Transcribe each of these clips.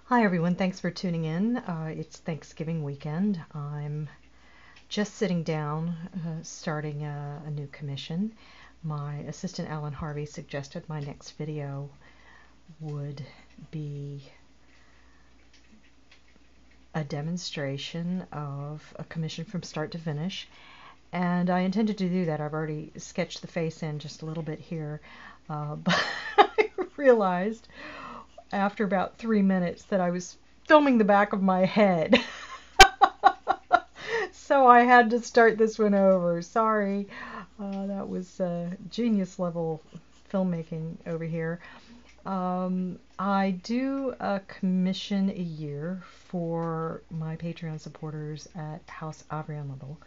Hi everyone, thanks for tuning in. It's Thanksgiving weekend. I'm just sitting down, starting a new commission. My assistant Alan Harvey suggested my next video would be a demonstration of a commission from start to finish, and I intended to do that. I've already sketched the face in just a little bit here, but I realized after about 3 minutes that I was filming the back of my head. So I had to start this one over. Sorry. That was genius level filmmaking over here. I do a commission a year for my Patreon supporters at House Avrion level,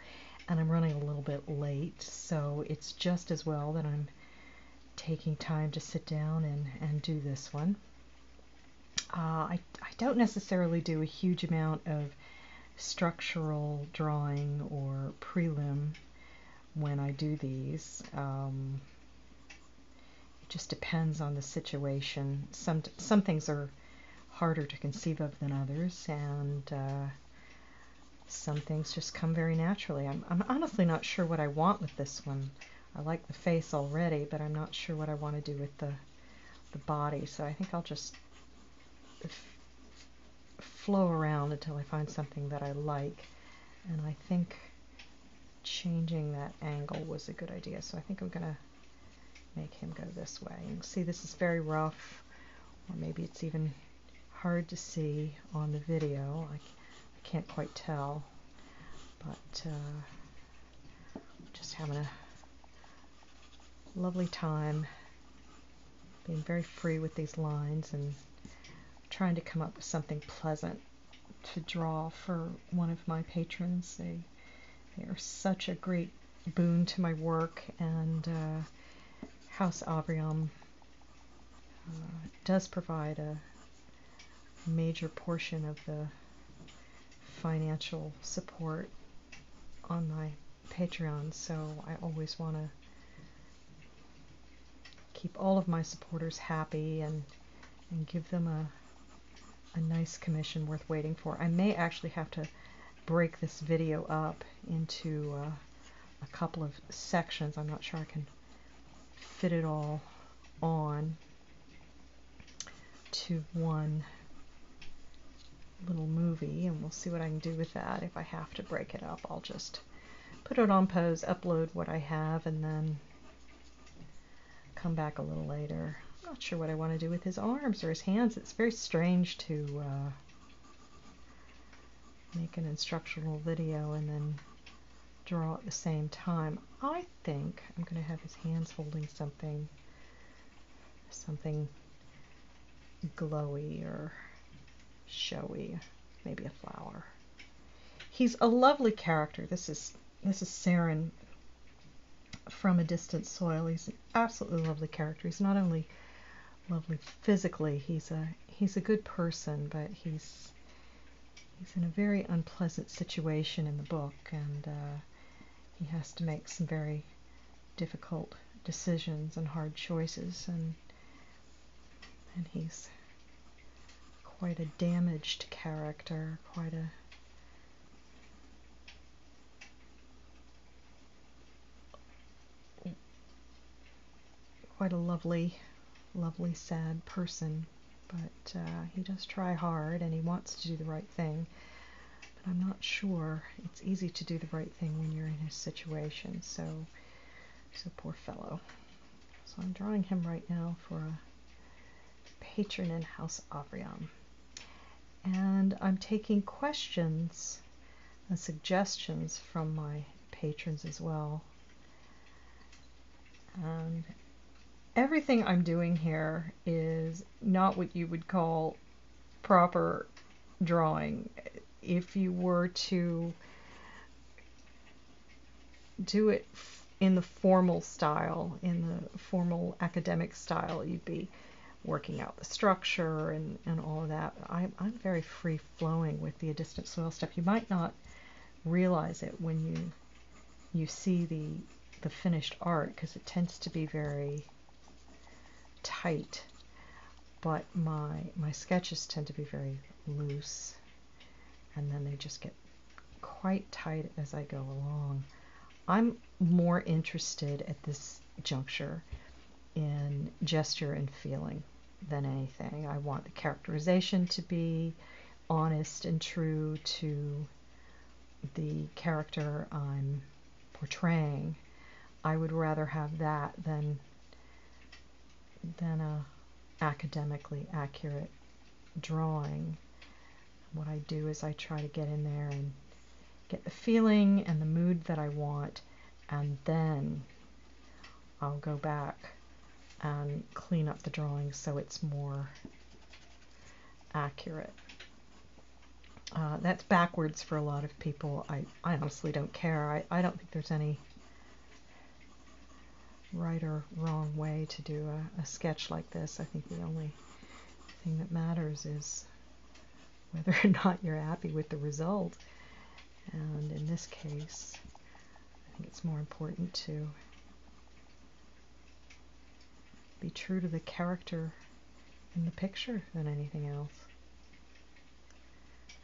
and I'm running a little bit late, so it's just as well that I'm taking time to sit down and do this one. I don't necessarily do a huge amount of structural drawing or prelim when I do these. It just depends on the situation. Some things are harder to conceive of than others, and some things just come very naturally. I'm honestly not sure what I want with this one. I like the face already, but I'm not sure what I want to do with the body, so I think I'll just flow around until I find something that I like, and I think changing that angle was a good idea, so I think I'm gonna make him go this way. You can see this is very rough, or maybe it's even hard to see on the video. I can't quite tell, but just having a lovely time being very free with these lines and trying to come up with something pleasant to draw for one of my patrons. They are such a great boon to my work, and House Avrion does provide a major portion of the financial support on my Patreon, so I always want to keep all of my supporters happy and give them a nice commission worth waiting for. I may actually have to break this video up into a couple of sections. I'm not sure I can fit it all on to one little movie, and we'll see what I can do with that. If I have to break it up, I'll just put it on pause, upload what I have, and then come back a little later. I'm not sure what I want to do with his arms or his hands. It's very strange to make an instructional video and then draw at the same time. I think I'm going to have his hands holding something glowy or showy, maybe a flower. He's a lovely character. This is Seren from A Distant Soil. He's an absolutely lovely character. He's not only lovely physically, he's a good person, but he's in a very unpleasant situation in the book, and he has to make some very difficult decisions and hard choices, and he's quite a damaged character, quite a lovely, sad person, but he does try hard and he wants to do the right thing, but I'm not sure it's easy to do the right thing when you're in his situation, so poor fellow. So I'm drawing him right now for a patron in House Avrion, and I'm taking questions and suggestions from my patrons as well. And everything I'm doing here is not what you would call proper drawing. If you were to do it in the formal style, in the formal academic style, you'd be working out the structure and all of that. I'm very free-flowing with the A Distant Soil stuff. You might not realize it when you see the finished art, because it tends to be very tight, but my sketches tend to be very loose, and then they just get quite tight as I go along. I'm more interested at this juncture in gesture and feeling than anything. I want the characterization to be honest and true to the character I'm portraying. I would rather have that than a academically accurate drawing. What I do is I try to get in there and get the feeling and the mood that I want, and then I'll go back and clean up the drawing so it's more accurate. That's backwards for a lot of people. I honestly don't care. I don't think there's any right or wrong way to do a sketch like this. I think the only thing that matters is whether or not you're happy with the result. And in this case, I think it's more important to be true to the character in the picture than anything else.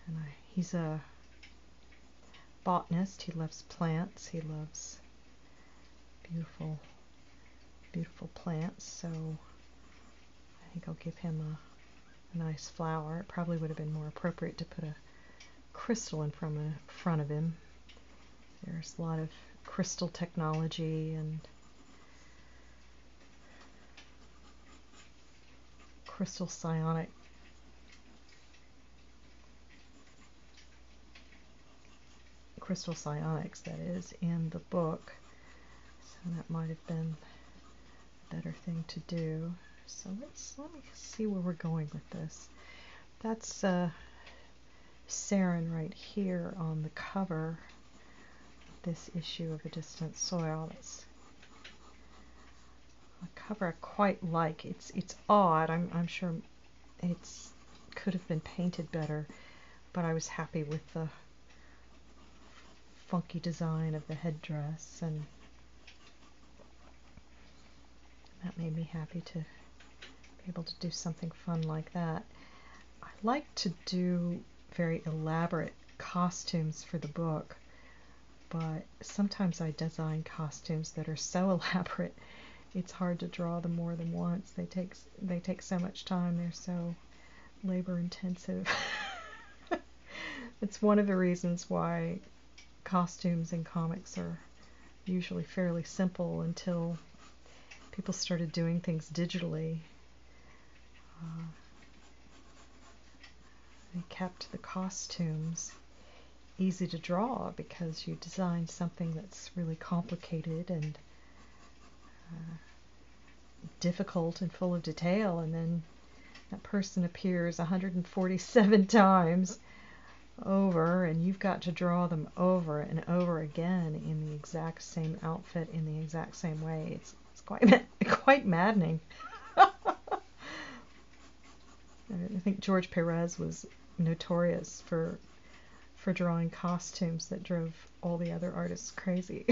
And he's a botanist. He loves plants. He loves beautiful, beautiful plants. So I think I'll give him a nice flower. It probably would have been more appropriate to put a crystal in front of him. There's a lot of crystal technology and crystal psionics, that is, in the book. So that might have been a better thing to do. So let me see where we're going with this. That's Seren right here on the cover of this issue of A Distant Soil. It's a cover I quite like. It's odd. I'm sure it's could have been painted better, but I was happy with the funky design of the headdress, and that made me happy to be able to do something fun like that. I like to do very elaborate costumes for the book, but sometimes I design costumes that are so elaborate it's hard to draw them more than once. They take so much time. They're so labor intensive. It's one of the reasons why costumes in comics are usually fairly simple until people started doing things digitally. They kept the costumes easy to draw because you design something that's really complicated and difficult and full of detail, and then that person appears 147 times over, and you've got to draw them over and over again in the exact same outfit in the exact same way. It's quite maddening. I think George Perez was notorious for drawing costumes that drove all the other artists crazy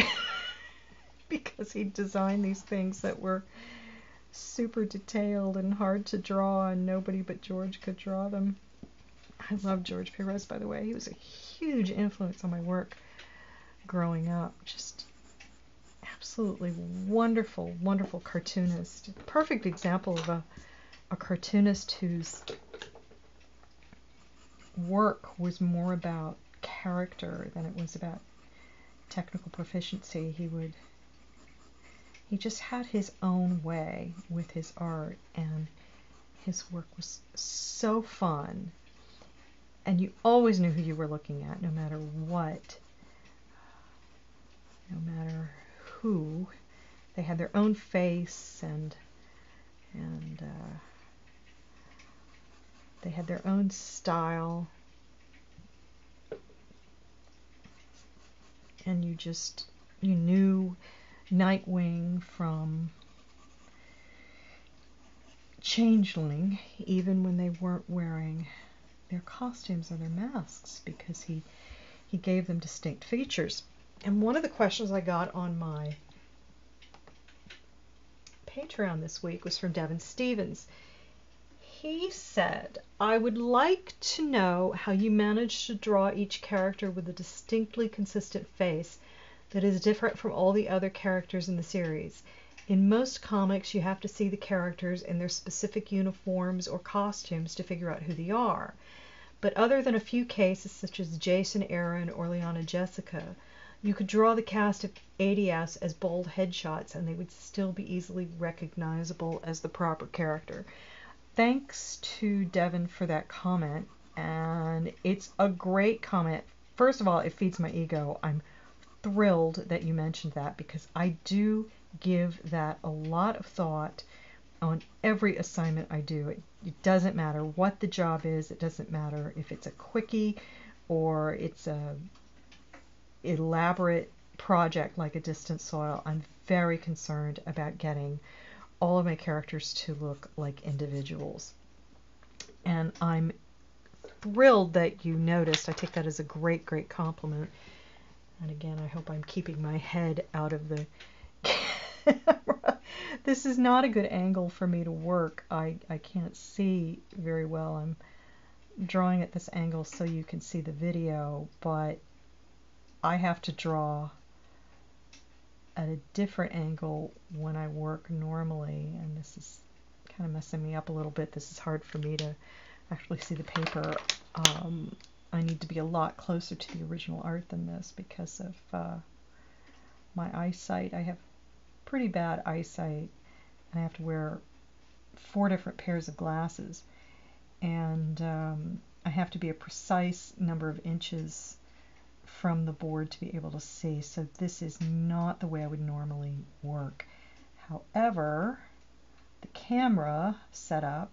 because he designed these things that were super detailed and hard to draw, and nobody but George could draw them. I love George Perez, by the way. He was a huge influence on my work growing up. Just absolutely wonderful, wonderful cartoonist. Perfect example of a cartoonist whose work was more about character than it was about technical proficiency. He just had his own way with his art, and his work was so fun. And you always knew who you were looking at, no matter what, no matter who. They had their own face, and they had their own style, and you knew Nightwing from Changeling, even when they weren't wearing their costumes or their masks, because he gave them distinct features. And one of the questions I got on my Patreon this week was from Devin Stevens. he said, I would like to know how you managed to draw each character with a distinctly consistent face that is different from all the other characters in the series. In most comics, you have to see the characters in their specific uniforms or costumes to figure out who they are. But other than a few cases such as Jason Aaron or Liana Jessica, you could draw the cast of ADS as bold headshots and they would still be easily recognizable as the proper character. Thanks to Devin for that comment, and it's a great comment. First of all, it feeds my ego. I'm thrilled that you mentioned that because I do give that a lot of thought on every assignment I do. It doesn't matter what the job is. It doesn't matter if it's a quickie or it's a elaborate project like a distant soil. I'm very concerned about getting all of my characters to look like individuals. And I'm thrilled that you noticed. I take that as a great, great compliment. And again, I hope I'm keeping my head out of the camera. This is not a good angle for me to work. I can't see very well. I'm drawing at this angle so you can see the video, but I have to draw at a different angle when I work normally, and this is kind of messing me up a little bit. This is hard for me to actually see the paper. I need to be a lot closer to the original art than this because of my eyesight. I have pretty bad eyesight, and I have to wear 4 different pairs of glasses, and I have to be a precise number of inches from the board to be able to see, so this is not the way I would normally work. However, the camera setup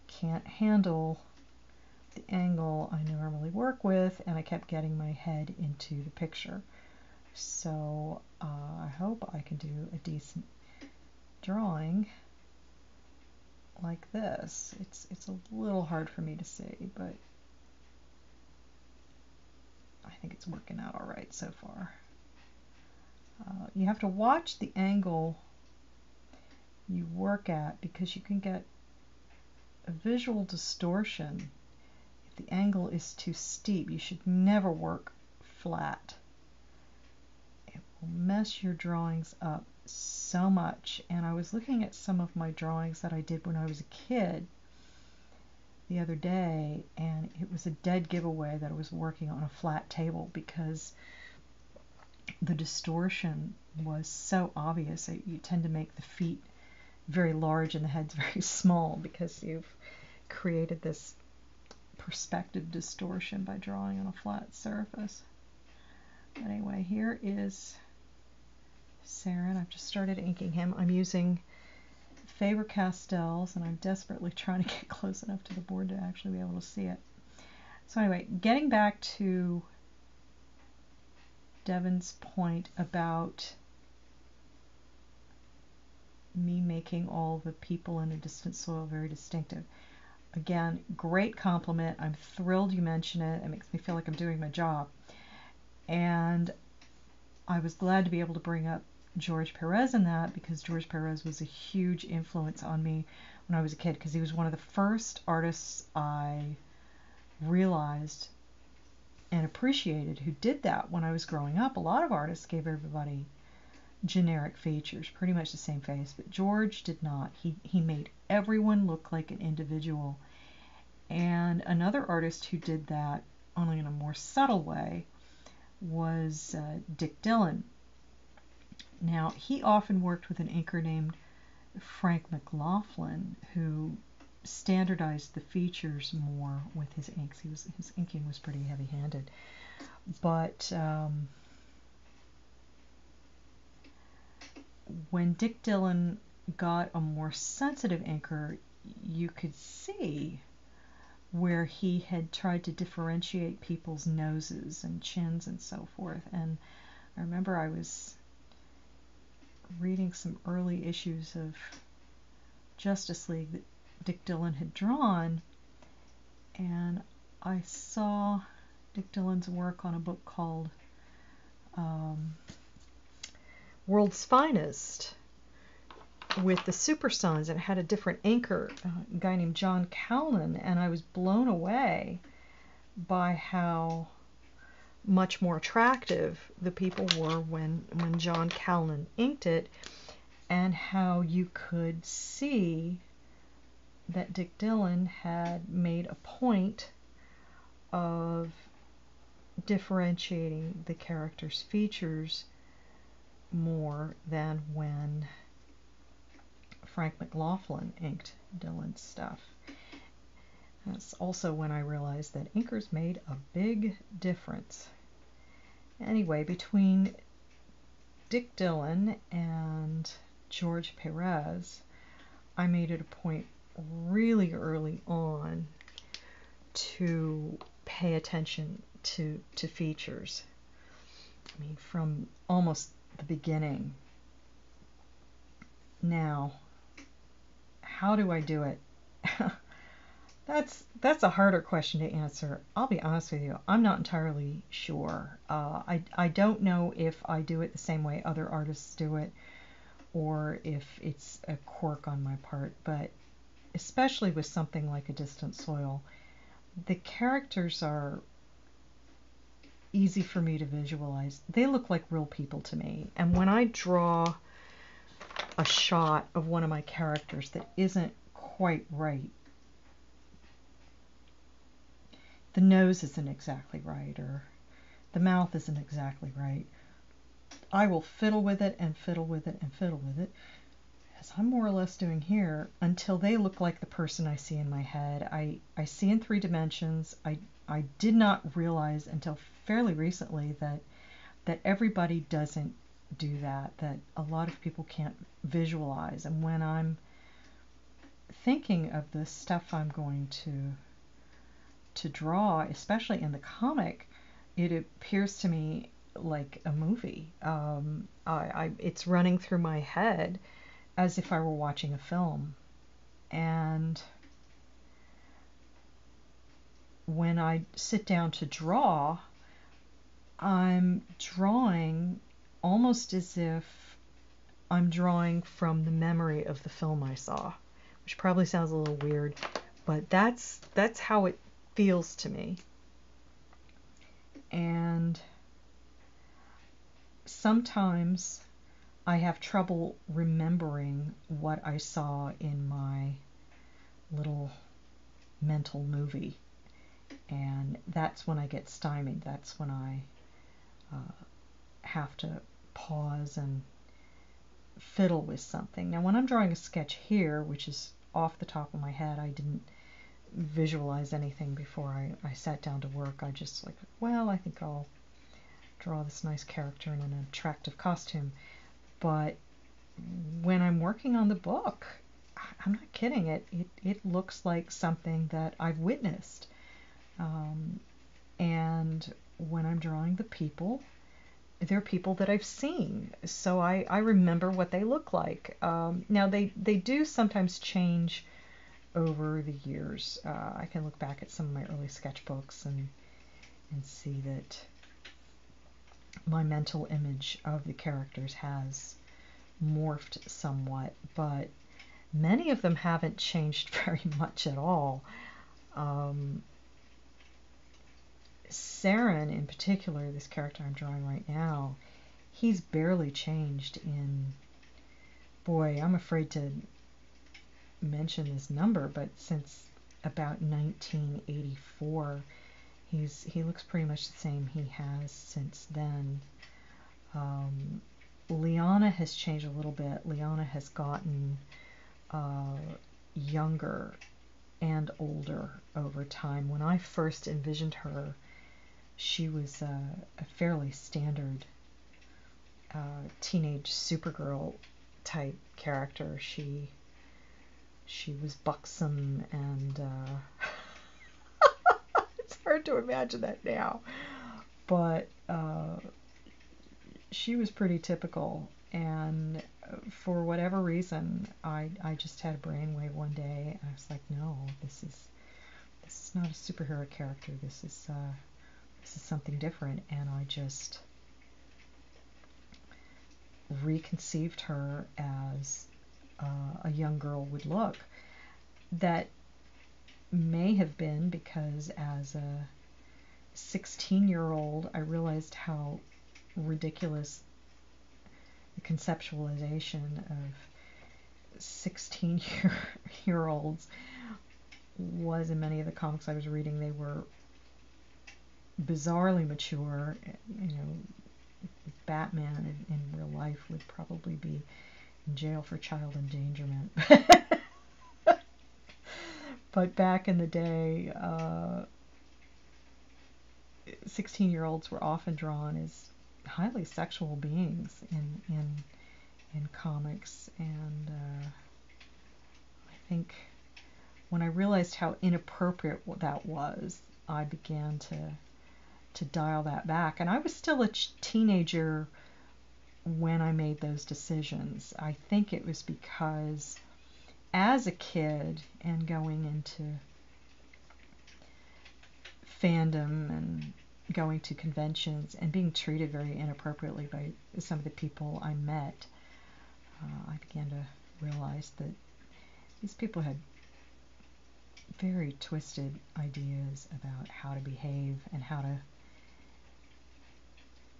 can't handle the angle I normally work with, and I kept getting my head into the picture. So I hope I can do a decent drawing like this. It's a little hard for me to see, but I think it's working out all right so far. You have to watch the angle you work at because you can get a visual distortion if the angle is too steep. You should never work flat. It will mess your drawings up so much. And I was looking at some of my drawings that I did when I was a kid the other day, and it was a dead giveaway that I was working on a flat table because the distortion was so obvious. You tend to make the feet very large and the head's very small because you've created this perspective distortion by drawing on a flat surface. But anyway, here is Seren. I've just started inking him. I'm using Faber-Castells, and I'm desperately trying to get close enough to the board to actually be able to see it. So anyway, getting back to Devin's point about me making all the people in A Distant Soil very distinctive. Again, great compliment. I'm thrilled you mention it. It makes me feel like I'm doing my job. And I was glad to be able to bring up George Perez in that because George Perez was a huge influence on me when I was a kid because he was one of the first artists I realized and appreciated who did that when I was growing up. A lot of artists gave everybody generic features, pretty much the same face, but George did not. He made everyone look like an individual. And another artist who did that, only in a more subtle way, was Dick Dillon. Now, he often worked with an inker named Frank McLaughlin, who standardized the features more with his inks. His inking was pretty heavy-handed. But when Dick Dillon got a more sensitive inker, you could see where he had tried to differentiate people's noses and chins and so forth. And I remember I was reading some early issues of Justice League that Dick Dillon had drawn, and I saw Dick Dillon's work on a book called World's Finest, with the Super Sons, and it had a different inker, a guy named John Callan, and I was blown away by how much more attractive the people were when John Callan inked it, and how you could see that Dick Dillon had made a point of differentiating the character's features more than when Frank McLaughlin inked Dillon's stuff. That's also when I realized that inkers made a big difference. Anyway, between Dick Dillon and George Perez, I made it a point really early on to pay attention to features. I mean, from almost the beginning. Now, how do I do it? That's a harder question to answer. I'll be honest with you, I'm not entirely sure. I don't know if I do it the same way other artists do it, or if it's a quirk on my part, but especially with something like A Distant Soil, the characters are easy for me to visualize. They look like real people to me, and when I draw a shot of one of my characters that isn't quite right, the nose isn't exactly right, or the mouth isn't exactly right, I will fiddle with it and fiddle with it and fiddle with it, as I'm more or less doing here, until they look like the person I see in my head. I see in 3 dimensions. I did not realize until fairly recently that everybody doesn't do that a lot of people can't visualize. And when I'm thinking of the stuff I'm going to draw, especially in the comic, it appears to me like a movie. It's running through my head as if I were watching a film. And when I sit down to draw, I'm drawing almost as if I'm drawing from the memory of the film I saw, which probably sounds a little weird, but that's how it feels to me. And sometimes I have trouble remembering what I saw in my little mental movie, and that's when I get stymied. That's when I have to pause and fiddle with something. Now, when I'm drawing a sketch here, which is off the top of my head, I didn't visualize anything before I sat down to work. I just like, well, I think I'll draw this nice character in an attractive costume. But when I'm working on the book, I'm not kidding, it looks like something that I've witnessed. And when I'm drawing the people, they're people that I've seen, so I remember what they look like. Now they do sometimes change over the years. I can look back at some of my early sketchbooks and see that my mental image of the characters has morphed somewhat, but many of them haven't changed very much at all. Seren, in particular, this character I'm drawing right now, he's barely changed in, boy, I'm afraid to mention this number, but since about 1984, he looks pretty much the same he has since then. Liana has changed a little bit. Liana has gotten younger and older over time. When I first envisioned her, she was a fairly standard teenage Supergirl type character. She was buxom, and it's hard to imagine that now, but she was pretty typical. And for whatever reason, I just had a brainwave one day, and I was like, no, this is not a superhero character. This is something different. And I just reconceived her as a young girl would look. That may have been because as a 16-year-old, I realized how ridiculous the conceptualization of 16-year-olds was in many of the comics I was reading. They were bizarrely mature. You know, Batman in real life would probably be in jail for child endangerment. But back in the day, 16-year-olds were often drawn as highly sexual beings in comics, and I think when I realized how inappropriate that was, I began to dial that back. And I was still a teenager when I made those decisions. I think it was because as a kid and going into fandom and going to conventions and being treated very inappropriately by some of the people I met, I began to realize that these people had very twisted ideas about how to behave and how to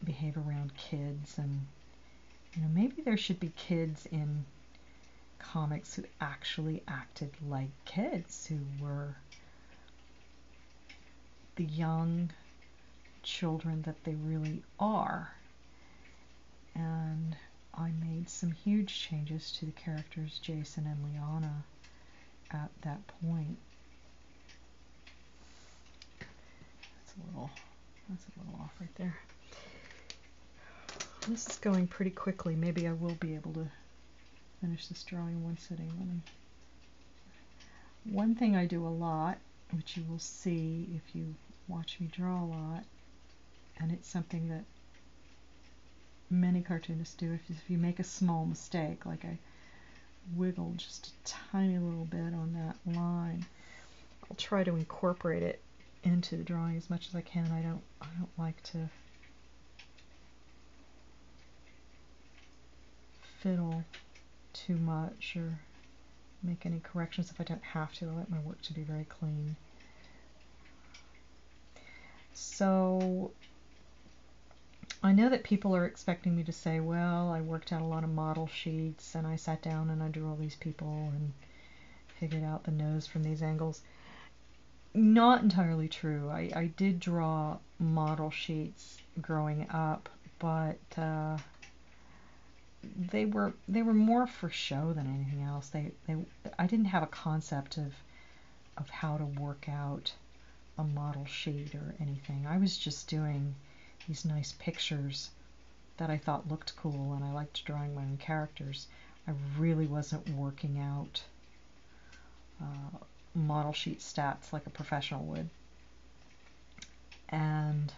behave around kids. And you know, maybe there should be kids in comics who actually acted like kids, who were the young children that they really are. And I made some huge changes to the characters Jason and Liana at that point. That's a little off right there. This is going pretty quickly. Maybe I will be able to finish this drawing in one sitting. One thing I do a lot, which you will see if you watch me draw a lot, and it's something that many cartoonists do, if you make a small mistake, like I wiggle just a tiny little bit on that line, I'll try to incorporate it into the drawing as much as I can. I don't like to fiddle too much or make any corrections if I don't have to. I like my work to be very clean. So I know that people are expecting me to say, well, I worked out a lot of model sheets and I sat down and I drew all these people and figured out the nose from these angles. Not entirely true. I did draw model sheets growing up, but they were more for show than anything else. I didn't have a concept of how to work out a model sheet or anything. I was just doing these nice pictures that I thought looked cool, and I liked drawing my own characters. I really wasn't working out model sheet stats like a professional would. And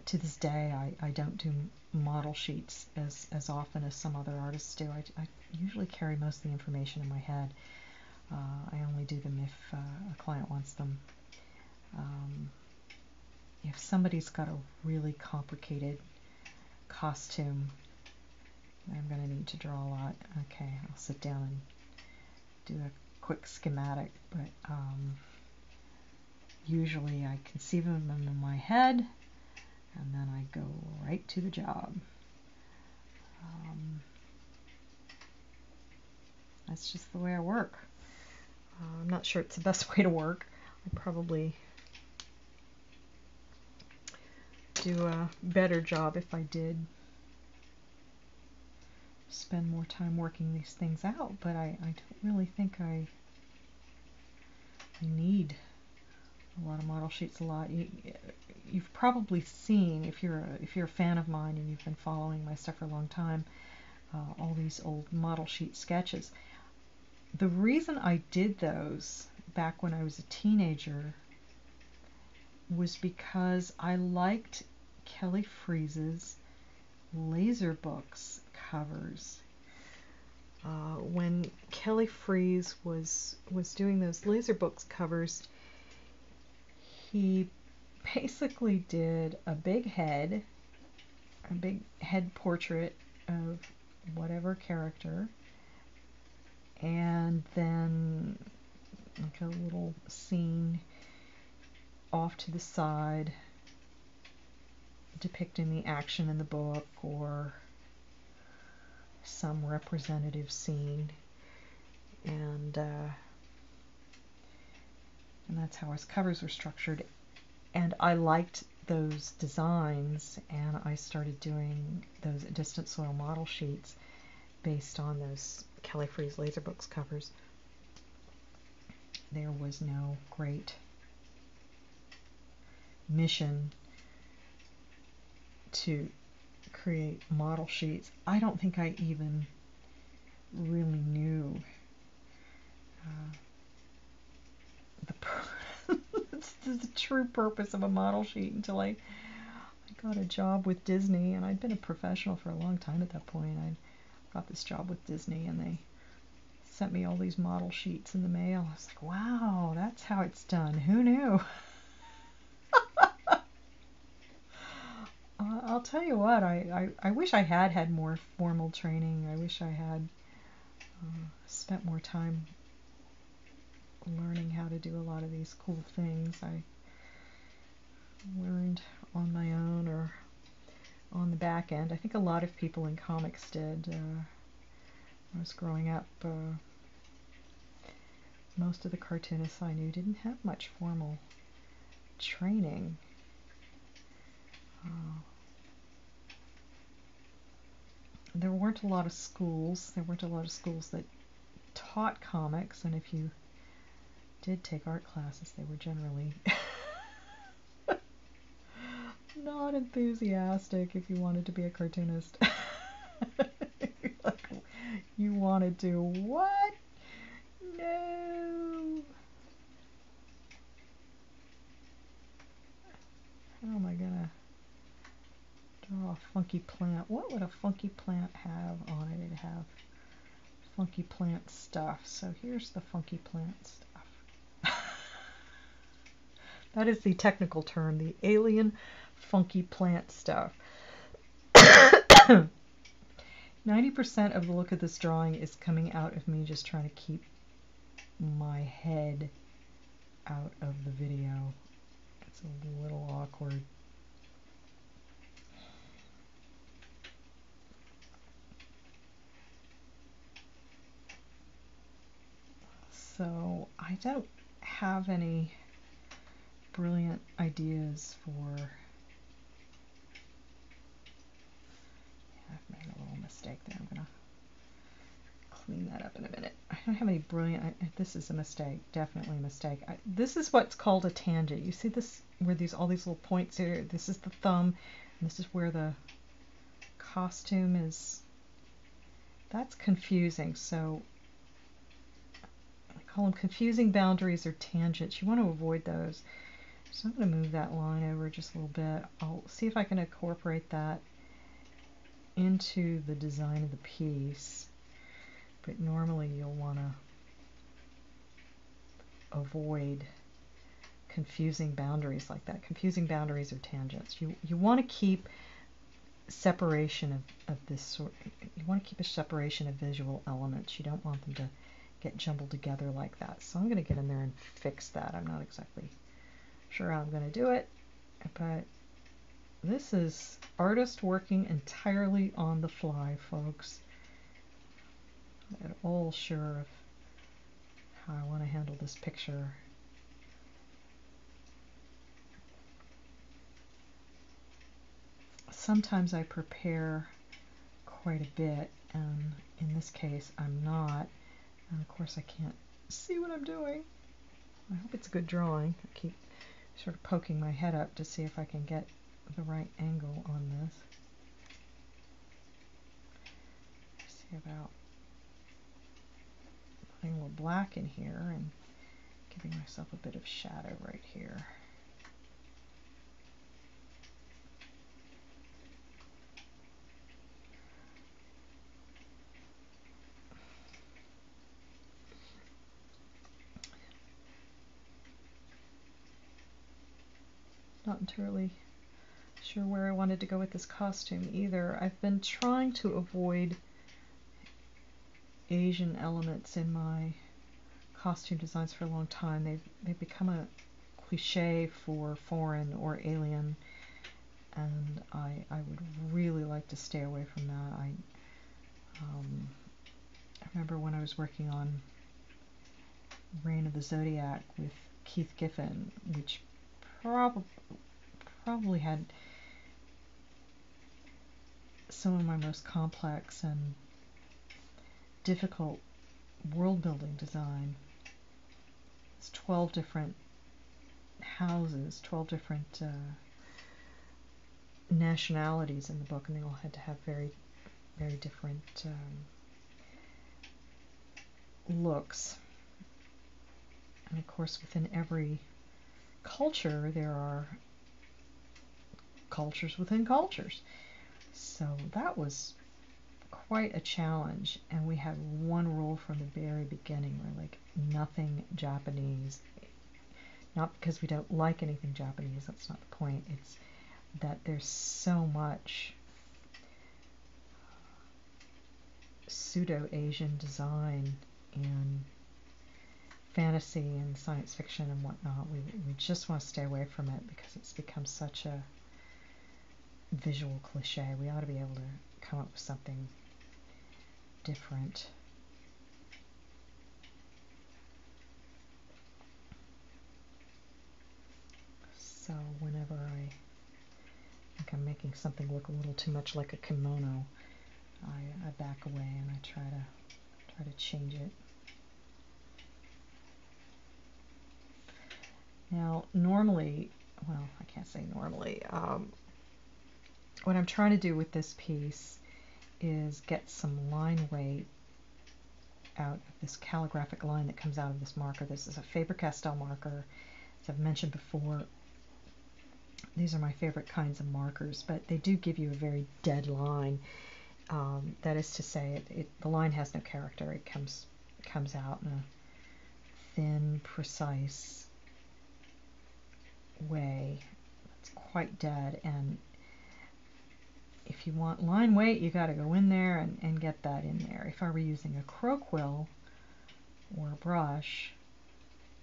to this day, I don't do model sheets as often as some other artists do. I usually carry most of the information in my head. I only do them if a client wants them. If somebody's got a really complicated costume, I'm going to need to draw a lot. Okay, I'll sit down and do a quick schematic, but usually I conceive of them in my head and then I go right to the job. That's just the way I work. I'm not sure it's the best way to work. I probably do a better job if I did spend more time working these things out, but I don't really think I need a lot of model sheets a lot. You've probably seen, if you're a fan of mine and you've been following my stuff for a long time, all these old model sheet sketches. The reason I did those back when I was a teenager was because I liked Kelly Freese's laser books covers. When Kelly Freese was doing those laser books covers, he basically did a big head portrait of whatever character, and then like a little scene off to the side depicting the action in the book or some representative scene, and that's how his covers were structured. And I liked those designs, and I started doing those distant soil model sheets based on those Kelly Freas Laser Books covers. There was no great mission to create model sheets. I don't think I even really knew the true purpose of a model sheet until I got a job with Disney, and I'd been a professional for a long time at that point. I got this job with Disney, and they sent me all these model sheets in the mail. I was like, wow, that's how it's done. Who knew? I'll tell you what, I wish I had more formal training. I wish I had spent more time learning how to do a lot of these cool things. I learned on my own or on the back end. I think a lot of people in comics did. When I was growing up, most of the cartoonists I knew didn't have much formal training. There weren't a lot of schools. There weren't a lot of schools that taught comics, and if you did take art classes, they were generally not enthusiastic if you wanted to be a cartoonist. Like, you wanted to, what? No! How am I gonna draw a funky plant? What would a funky plant have on it? It'd have funky plant stuff. So here's the funky plant stuff. That is the technical term, the alien funky plant stuff. 90% of the look of this drawing is coming out of me just trying to keep my head out of the video. It's a little awkward. So I don't have any brilliant ideas for... I've made a little mistake there. I'm going to clean that up in a minute. I don't have any brilliant... This is a mistake. Definitely a mistake. This is what's called a tangent. You see this, where all these little points here? This is the thumb, and this is where the costume is. That's confusing. So I call them confusing boundaries or tangents. You want to avoid those. So I'm going to move that line over just a little bit. I'll see if I can incorporate that into the design of the piece. But normally you'll want to avoid confusing boundaries like that. Confusing boundaries or tangents. You want to keep separation of this sort. You want to keep a separation of visual elements. You don't want them to get jumbled together like that. So I'm going to get in there and fix that. I'm not exactly sure how I'm going to do it, but this is artist working entirely on the fly, folks. I'm not at all sure of how I want to handle this picture. Sometimes I prepare quite a bit, and in this case I'm not, and of course I can't see what I'm doing. I hope it's a good drawing. I keep sort of poking my head up to see if I can get the right angle on this. See about putting a little black in here and giving myself a bit of shadow right here. Not entirely sure where I wanted to go with this costume either. I've been trying to avoid Asian elements in my costume designs for a long time. They've become a cliche for foreign or alien, and I would really like to stay away from that. I remember when I was working on Reign of the Zodiac with Keith Giffen, which probably had some of my most complex and difficult world building design. It's 12 different houses, 12 different nationalities in the book, and they all had to have very, very different looks. And of course, within every culture, there are cultures within cultures. So that was quite a challenge, and we had one rule from the very beginning. We're like, nothing Japanese. Not because we don't like anything Japanese, that's not the point. It's that there's so much pseudo-Asian design in fantasy and science fiction and whatnot. We just want to stay away from it because it's become such a visual cliche. We ought to be able to come up with something different. So whenever I think I'm making something look a little too much like a kimono, I back away and I try to change it. Now, normally, well, I can't say normally, what I'm trying to do with this piece is get some line weight out of this calligraphic line that comes out of this marker. This is a Faber-Castell marker. As I've mentioned before, these are my favorite kinds of markers, but they do give you a very dead line. That is to say, the line has no character. It comes out in a thin, precise way. It's quite dead, and if you want line weight, you got to go in there and get that in there. If I were using a crow quill or a brush,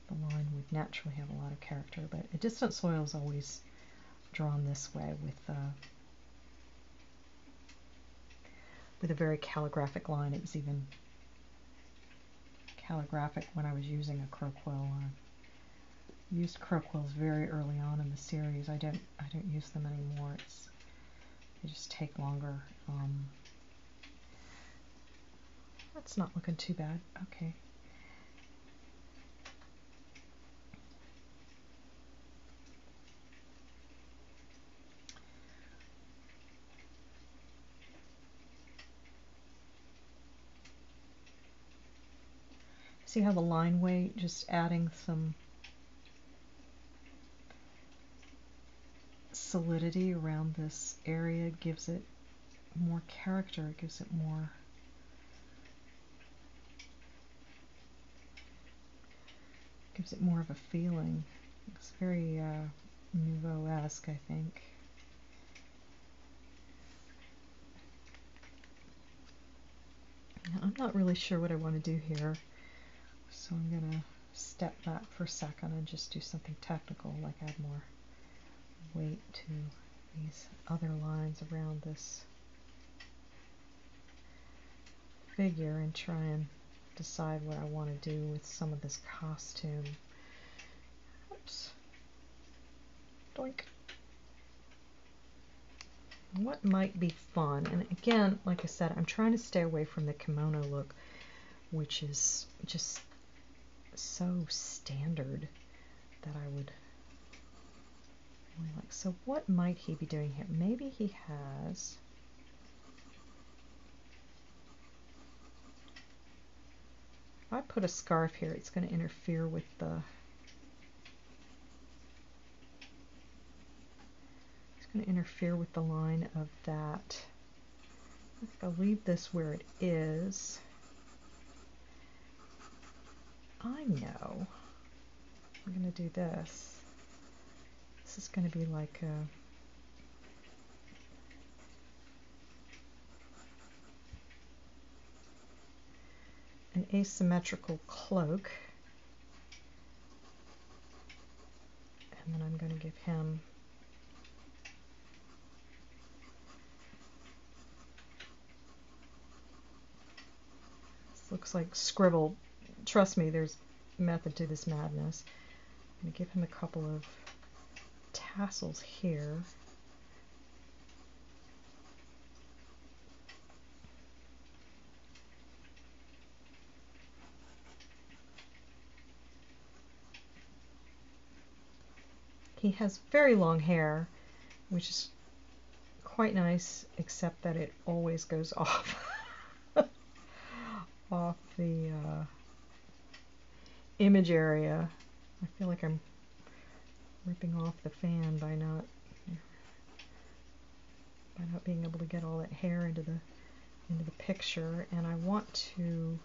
the line would naturally have a lot of character, but a distant soil is always drawn this way with a very calligraphic line. It was even calligraphic when I was using a crow quill. I used crow quills very early on in the series. I don't use them anymore. They just take longer. That's not looking too bad. Okay. See how the line weight, just adding some solidity around this area gives it more character, it gives it more of a feeling. It's very Nouveau-esque, I think. I'm not really sure what I want to do here, so I'm going to step back for a second and just do something technical, like add more weight to these other lines around this figure and try and decide what I want to do with some of this costume. Oops. Doink. What might be fun? And again, like I said, I'm trying to stay away from the kimono look, which is just so standard that I would really like. So what might he be doing here? Maybe he has... If I put a scarf here, it's going to interfere with the... It's going to interfere with the line of that. If I leave this where it is, I know I'm going to do this. This is going to be like a... asymmetrical cloak. And then I'm going to give him this looks like scribble. Trust me, there's method to this madness. I'm going to give him a couple of tassels here. He has very long hair, which is quite nice, except that it always goes off off the image area. I feel like I'm ripping off the fan by not being able to get all that hair into the picture. And I want to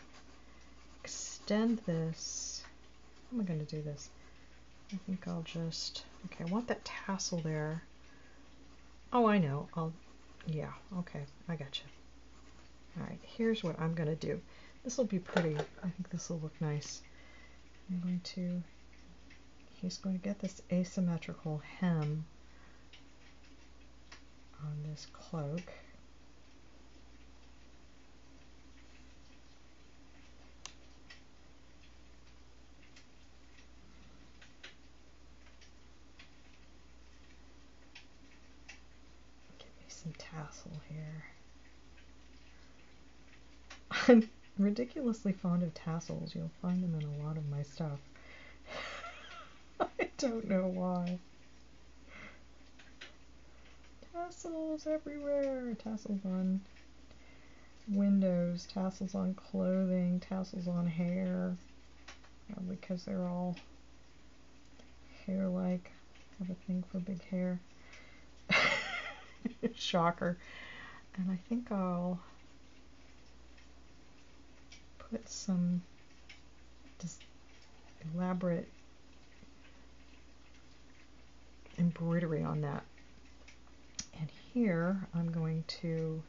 extend this. How am I going to do this? I think I'll just, okay, I want that tassel there. Oh, I know. Yeah, okay, I got you. All right, here's what I'm going to do. This will be pretty. I think this will look nice. He's going to get this asymmetrical hem on this cloak. Some tassel here. I'm ridiculously fond of tassels. You'll find them in a lot of my stuff. I don't know why. Tassels everywhere. Tassels on windows, tassels on clothing, tassels on hair. Because they're all hair-like. I have a thing for big hair. Shocker. And I think I'll put some just elaborate embroidery on that. And here I'm going to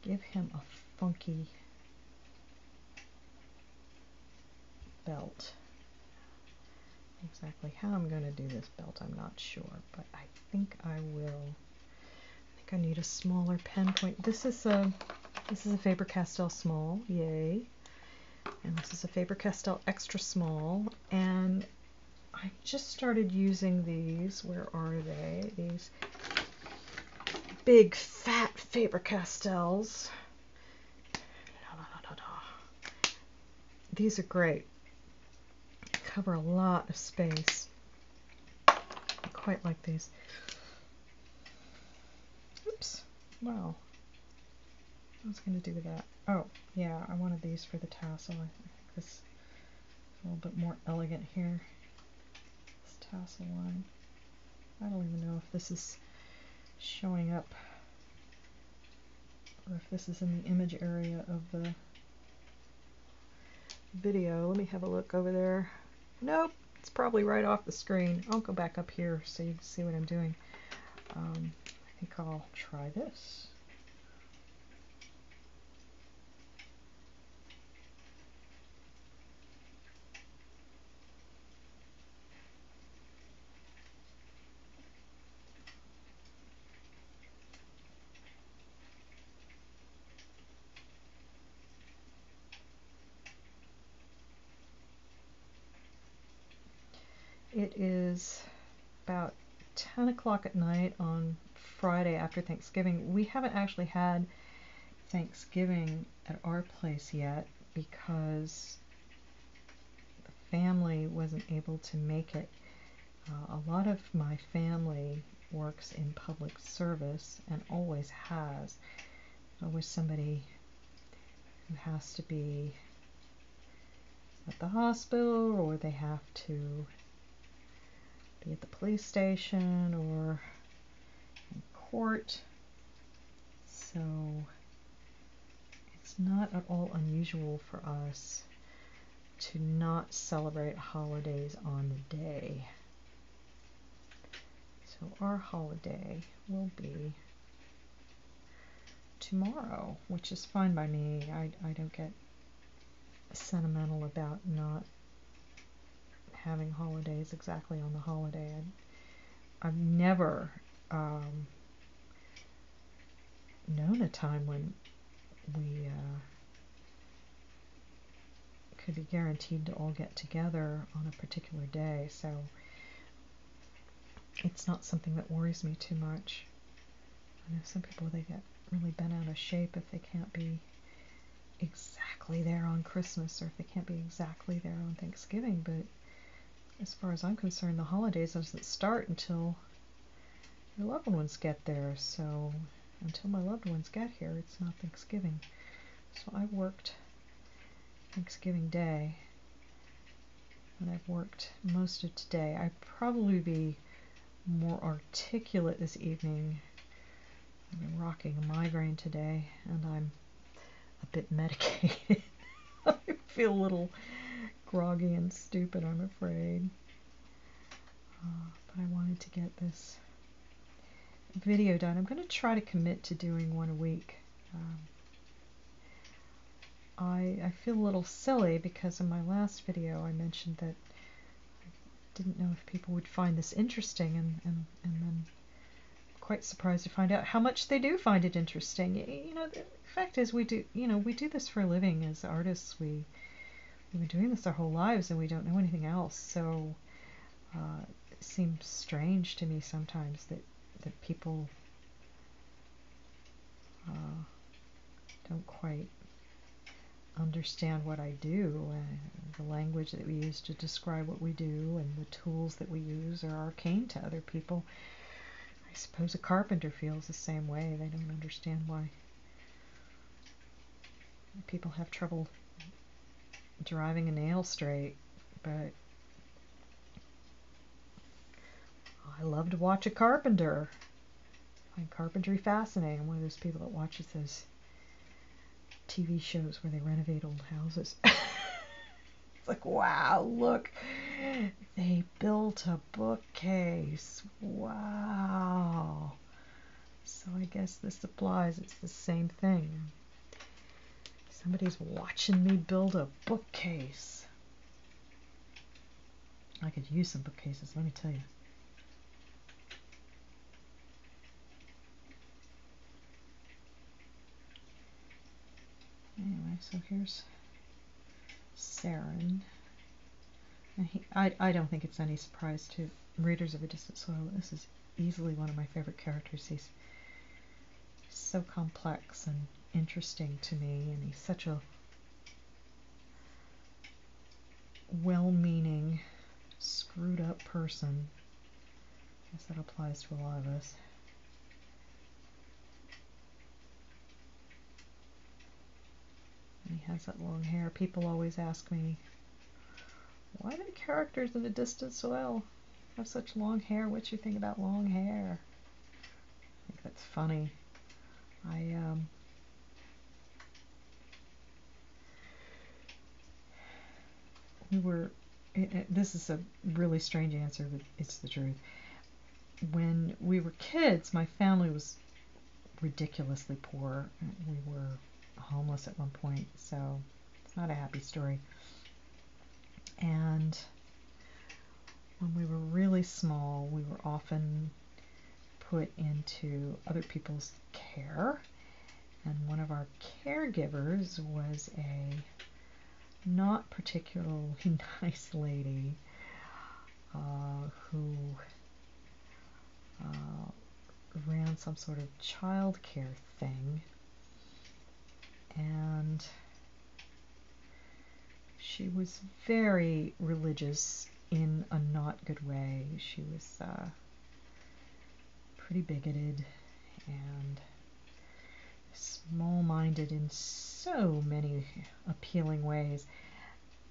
give him a funky belt. Exactly how I'm going to do this belt, I'm not sure, but I think I will. I think I need a smaller pen point. This is a Faber-Castell small, yay! And this is a Faber-Castell extra small, and I just started using these. Where are they? These big fat Faber-Castells. These are great. Cover a lot of space. I quite like these. Oops. Wow. What was I going to do with that? Oh, yeah, I wanted these for the tassel. I think this is a little bit more elegant here. This tassel line. I don't even know if this is showing up or if this is in the image area of the video. Let me have a look over there. Nope, it's probably right off the screen. I'll go back up here so you can see what I'm doing. I think I'll try this. It is about 10 o'clock at night on Friday after Thanksgiving. We haven't actually had Thanksgiving at our place yet because the family wasn't able to make it. A lot of my family works in public service and always has. Always somebody who has to be at the hospital, or they have to be at the police station or in court. So it's not at all unusual for us to not celebrate holidays on the day. So our holiday will be tomorrow, which is fine by me. I don't get sentimental about not having holidays exactly on the holiday. I've never known a time when we could be guaranteed to all get together on a particular day, so it's not something that worries me too much. I know some people, they get really bent out of shape if they can't be exactly there on Christmas, or if they can't be exactly there on Thanksgiving, but as far as I'm concerned, the holidays doesn't start until your loved ones get there, so until my loved ones get here, it's not Thanksgiving. So I worked Thanksgiving Day, and I've worked most of today. I'd probably be more articulate this evening. I've been rocking a migraine today, and I'm a bit medicated. I feel a little groggy and stupid, I'm afraid. But I wanted to get this video done. I'm going to try to commit to doing one a week. I feel a little silly because in my last video I mentioned that I didn't know if people would find this interesting, and then quite surprised to find out how much they do find it interesting. You know, the fact is we do this for a living as artists. We've been doing this our whole lives and we don't know anything else. So it seems strange to me sometimes that people don't quite understand what I do. The language that we use to describe what we do and the tools that we use are arcane to other people. I suppose a carpenter feels the same way. They don't understand why people have trouble driving a nail straight, but I love to watch a carpenter. I find carpentry fascinating. I'm one of those people that watches those TV shows where they renovate old houses. It's like, wow, look, they built a bookcase. Wow. So I guess this applies. It's the same thing. Somebody's watching me build a bookcase. I could use some bookcases, let me tell you. Anyway, so here's Seren. I don't think it's any surprise to readers of A Distant Soil. This is easily one of my favorite characters. He's so complex and interesting to me, and he's such a well-meaning, screwed up person. I guess that applies to a lot of us. And he has that long hair. People always ask me, why do characters in A Distant Soil have such long hair? What you think about long hair? I think that's funny. This is a really strange answer, but it's the truth. When we were kids, my family was ridiculously poor. We were homeless at one point, so it's not a happy story. And when we were really small, we were often put into other people's care, and one of our caregivers was a not particularly nice lady who ran some sort of child care thing, and she was very religious in a not good way. She was pretty bigoted and small-minded in so many appealing ways.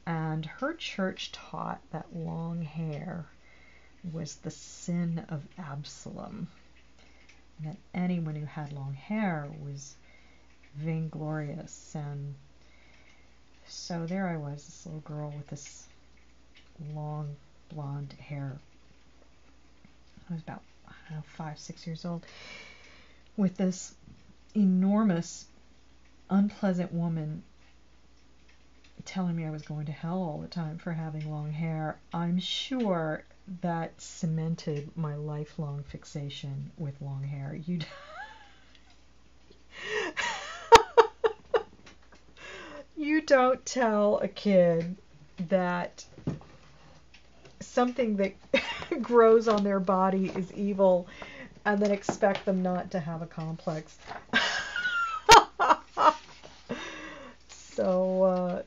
And her church taught that long hair was the sin of Absalom, and that anyone who had long hair was vainglorious. And so there I was, this little girl with this long blonde hair. I was about, I don't know, 5, 6 years old, with this enormous, unpleasant woman telling me I was going to hell all the time for having long hair, I'm sure that cemented my lifelong fixation with long hair. You don't tell a kid that something that grows on their body is evil and then expect them not to have a complex.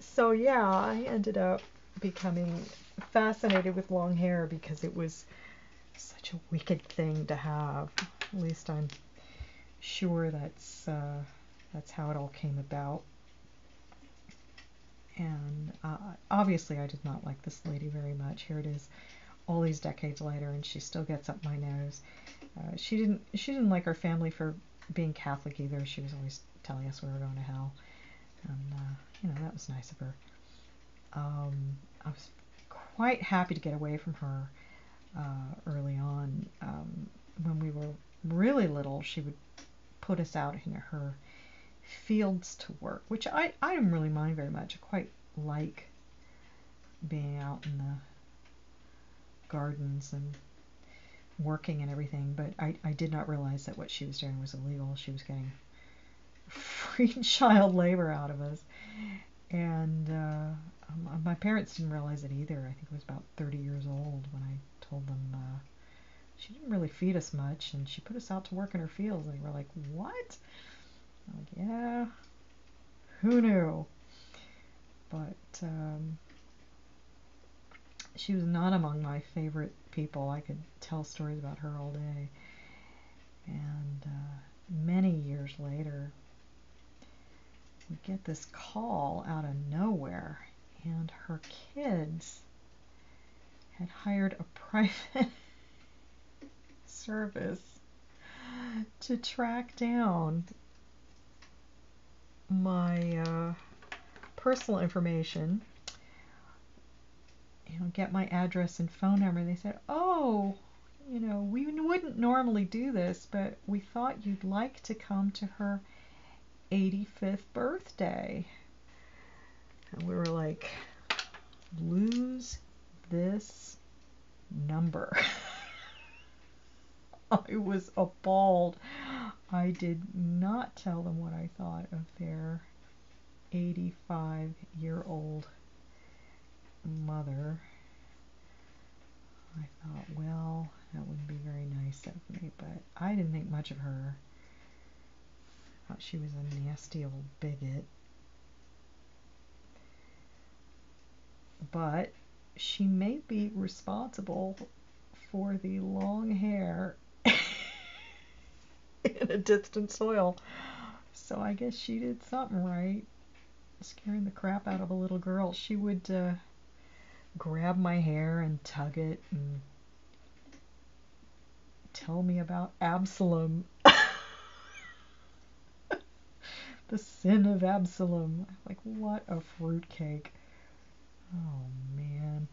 So yeah, I ended up becoming fascinated with long hair because it was such a wicked thing to have. At least I'm sure that's how it all came about. And obviously I did not like this lady very much. Here it is, all these decades later, and she still gets up my nose. She didn't like our family for being Catholic either. She was always telling us we were going to hell, and that was nice of her. I was quite happy to get away from her early on. When we were really little, she would put us out in her fields to work, which I didn't really mind very much. I quite like being out in the gardens and working and everything, but I did not realize that what she was doing was illegal. She was getting free child labor out of us, and my parents didn't realize it either. I think I was about 30 years old when I told them she didn't really feed us much, and she put us out to work in her fields, and they were like, "What?" I'm like, "Yeah, who knew?" But she was not among my favorite people. I could tell stories about her all day. And many years later, we get this call out of nowhere, and her kids had hired a private service to track down my personal information, get my address and phone number. They said, "Oh, we wouldn't normally do this, but we thought you'd like to come to her 85th birthday." And we were like, lose this number. I was appalled. I did not tell them what I thought of their 85-year-old mother. I thought, well, that wouldn't be very nice of me, but I didn't think much of her. I thought she was a nasty old bigot. But she may be responsible for the long hair in a distant soil. So I guess she did something right, scaring the crap out of a little girl. She would grab my hair and tug it and tell me about Absalom. The sin of Absalom. Like, what a fruitcake. Oh, man.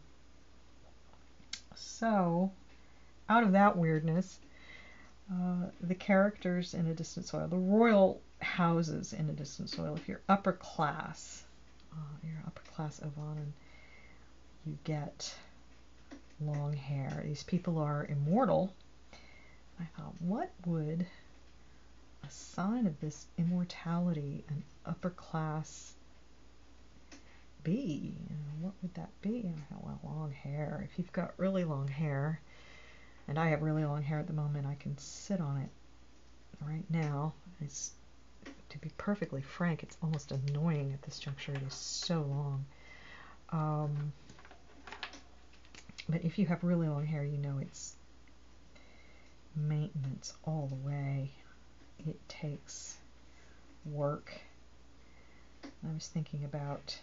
So, out of that weirdness, the characters in A Distant Soil, the royal houses in A Distant Soil, if you're upper class Ovanan, you get long hair. These people are immortal. I thought, what would a sign of this immortality and upper class be? What would that be? And I thought, well, long hair. If you've got really long hair, and I have really long hair at the moment, I can sit on it right now. To be perfectly frank, it's almost annoying at this juncture. It is so long. But if you have really long hair, it's maintenance all the way. It takes work. I was thinking about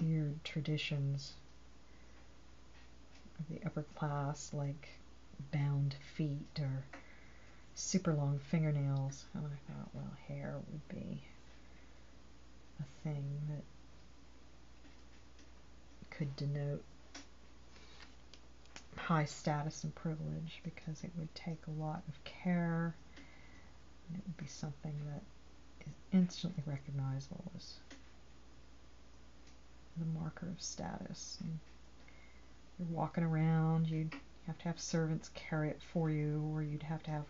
weird traditions of the upper class, like bound feet or super long fingernails. And I thought, well, hair would be a thing that could denote high status and privilege, because it would take a lot of care, and it would be something that is instantly recognizable as the marker of status. And you're walking around, you'd have to have servants carry it for you, or you'd have to have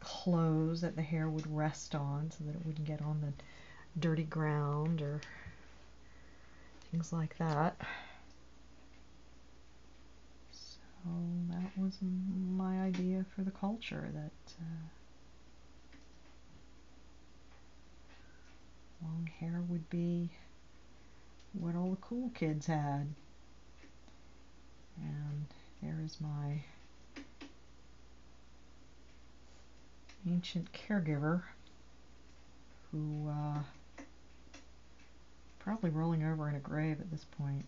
clothes that the hair would rest on so that it wouldn't get on the dirty ground or things like that. So that was my idea for the culture, that long hair would be what all the cool kids had. And there is my ancient caregiver, who probably rolling over in a grave at this point.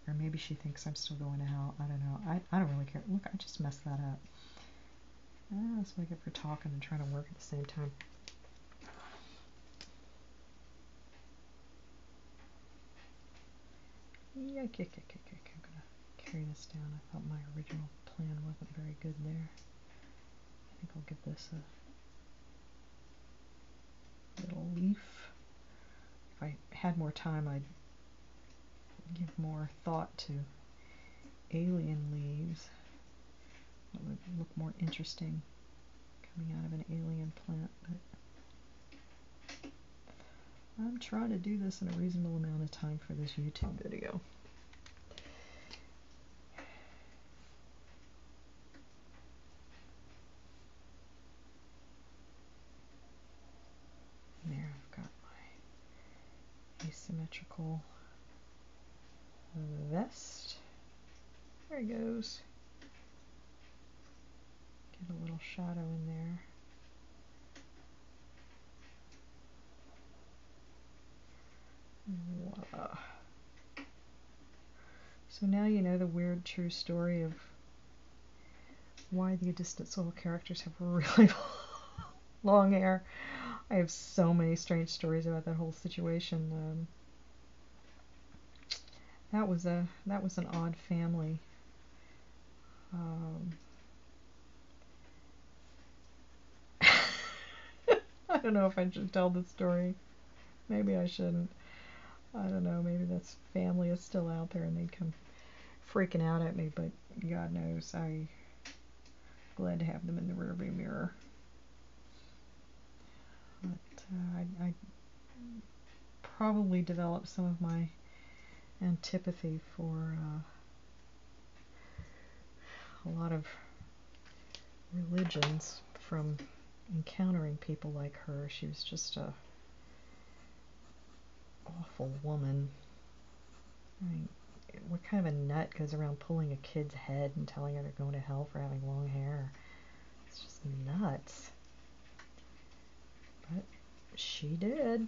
Or maybe she thinks I'm still going to hell. I don't know. I don't really care. Look, I just messed that up. That's what I get for talking and trying to work at the same time. I'm going to carry this down. I thought my original plan wasn't very good there. I think I'll give this a little leaf. If I had more time, I'd give more thought to alien leaves. It would look more interesting coming out of an alien plant, but I'm trying to do this in a reasonable amount of time for this YouTube video. There, I've got my asymmetrical vest. There he goes. Get a little shadow in there. Voila. So now you know the weird true story of why the distant soul characters have really long hair. I have so many strange stories about that whole situation. That was an odd family. I don't know if I should tell this story. Maybe I shouldn't. I don't know. Maybe this family is still out there and they'd come freaking out at me, but God knows, I'm glad to have them in the rearview mirror. But I probably developed some of my antipathy for a lot of religions from encountering people like her. She was just a awful woman. I mean, what kind of a nut goes around pulling a kid's head and telling her they're going to hell for having long hair? It's just nuts. But she did.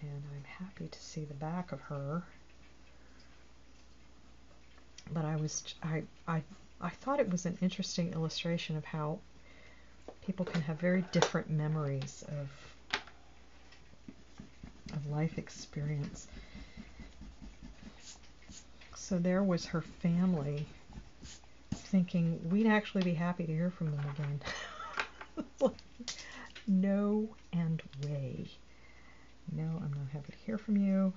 And I'm happy to see the back of her. But I thought it was an interesting illustration of how people can have very different memories of life experience. So there was her family thinking we'd actually be happy to hear from them again. It's like, no and way. No, I'm not happy to hear from you.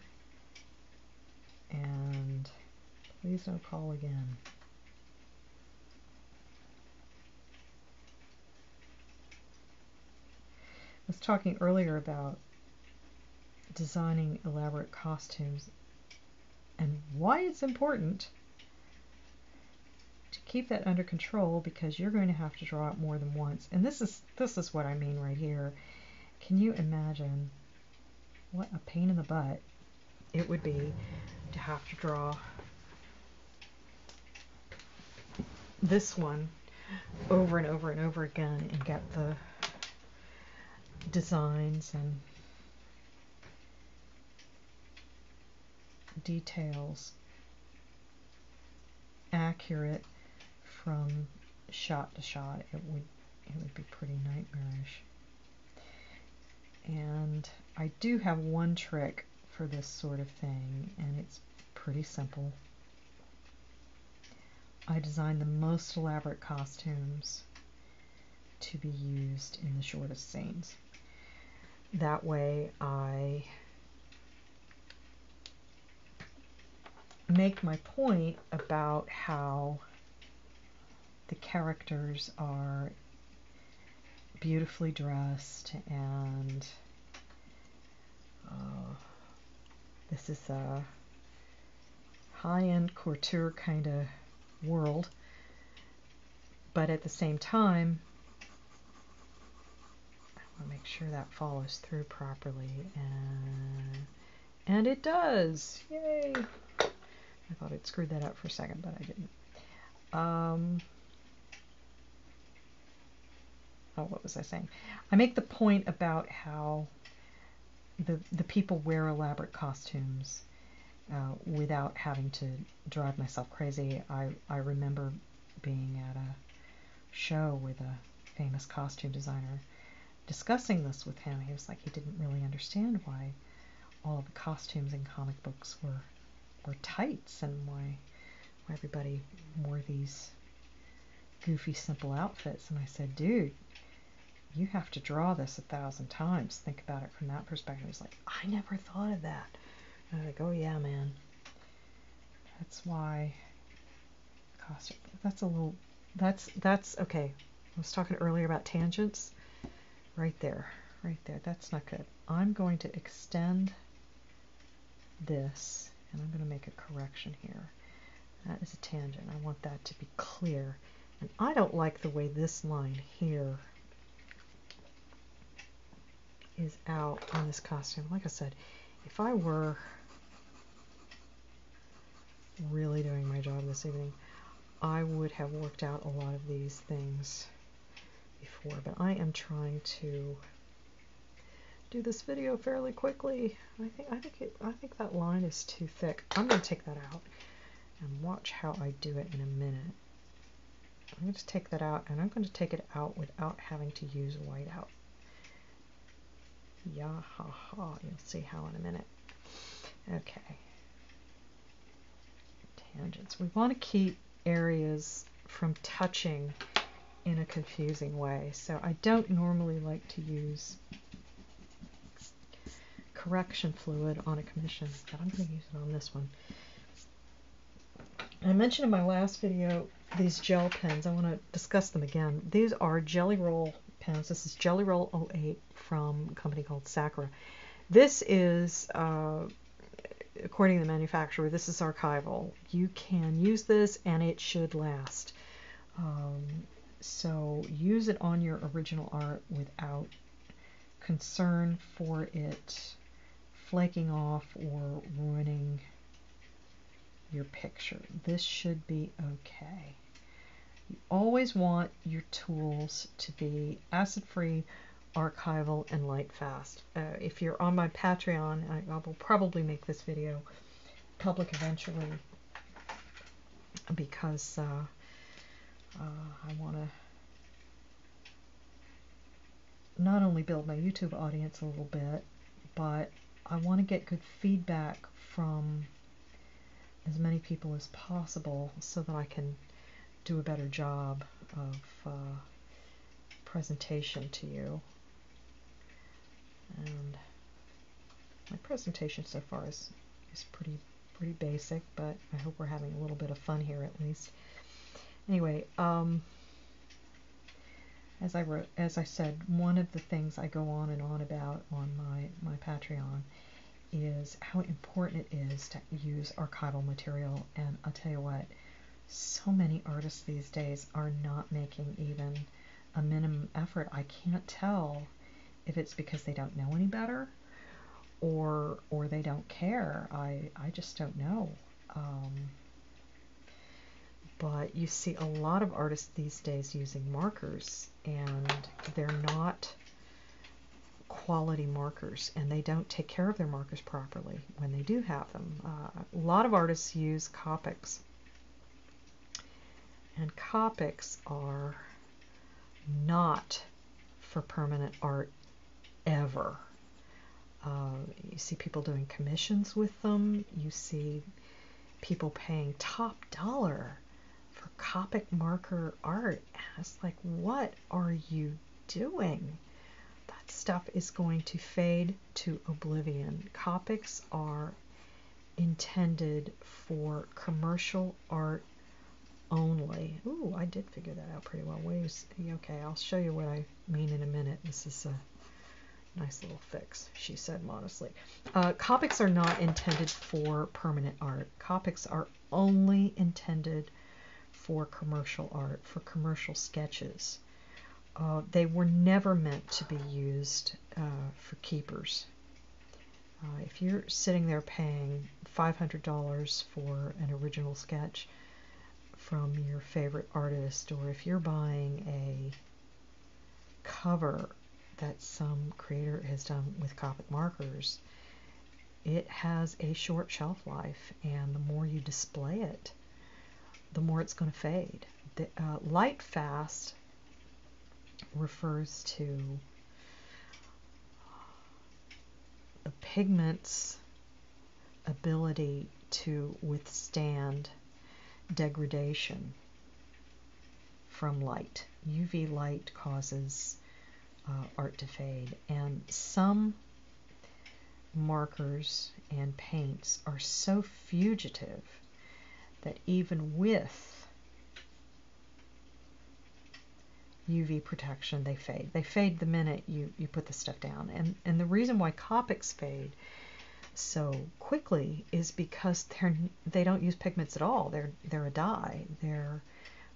And please don't call again. I was talking earlier about designing elaborate costumes and why it's important to keep that under control, because you're going to have to draw it more than once. And this is what I mean right here. Can you imagine what a pain in the butt it would be to have to draw this one over and over and over again and get the designs and details accurate from shot to shot? It would be pretty nightmarish. And I do have one trick for this sort of thing, and it's pretty simple. I design the most elaborate costumes to be used in the shortest scenes. That way I make my point about how the characters are beautifully dressed, and this is a high-end couture kind of world, but at the same time I want to make sure that follows through properly, and it does. Yay! I thought I'd screwed that up for a second, but I didn't. What was I saying? I make the point about how the people wear elaborate costumes without having to drive myself crazy. I remember being at a show with a famous costume designer, discussing this with him. He was like, he didn't really understand why all of the costumes in comic books were tights, and why everybody wore these goofy, simple outfits. And I said, dude, you have to draw this 1,000 times. Think about it from that perspective. He's like, I never thought of that. And I'm like, oh yeah, man. That's why costume. That's okay. I was talking earlier about tangents. Right there. That's not good. I'm going to extend this, and I'm going to make a correction here. That is a tangent. I want that to be clear. And I don't like the way this line here is out on this costume. Like I said, if I were really doing my job this evening, I would have worked out a lot of these things before, but I am trying to do this video fairly quickly. I think that line is too thick. I'm going to take that out and watch how I do it in a minute. I'm going to take that out, and I'm going to take it out without having to use whiteout. Yeah, ha ha. You'll see how in a minute. Okay. Tangents. We want to keep areas from touching in a confusing way. So I don't normally like to use correction fluid on a commission, but I'm going to use it on this one. I mentioned in my last video these gel pens. I want to discuss them again. These are Jelly Roll pens. This is Jelly Roll 08 from a company called Sakura. This is, according to the manufacturer, this is archival. You can use this and it should last. So use it on your original art without concern for it flaking off or ruining your picture. This should be okay. You always want your tools to be acid-free, archival, and light fast. If you're on my Patreon, I will probably make this video public eventually, because I want to not only build my YouTube audience a little bit, but I want to get good feedback from as many people as possible so that I can do a better job of presentation to you. And my presentation so far is pretty basic, but I hope we're having a little bit of fun here at least. Anyway, as I said, one of the things I go on and on about on my Patreon is how important it is to use archival material. And I'll tell you what, so many artists these days are not making even a minimum effort. I can't tell if it's because they don't know any better or they don't care. I just don't know. But you see a lot of artists these days using markers, and they're not quality markers, and they don't take care of their markers properly when they do have them. A lot of artists use Copics, and Copics are not for permanent art ever. You see people doing commissions with them. You see people paying top dollar for Copic marker art. And it's like, what are you doing? That stuff is going to fade to oblivion. Copics are intended for commercial art only. Ooh, I did figure that out pretty well. Okay, I'll show you what I mean in a minute. This is a nice little fix, she said modestly. Copics are not intended for permanent art. Copics are only intended for commercial art, for commercial sketches. They were never meant to be used for keepers. If you're sitting there paying $500 for an original sketch from your favorite artist, or if you're buying a cover that some creator has done with Copic markers, it has a short shelf life, and the more you display it, the more it's going to fade. Light fast refers to the pigment's ability to withstand degradation from light. UV light causes art to fade, and some markers and paints are so fugitive that even with UV protection, they fade. They fade the minute you put the stuff down. And the reason why Copics fade so quickly is because they don't use pigments at all. They're a dye. They're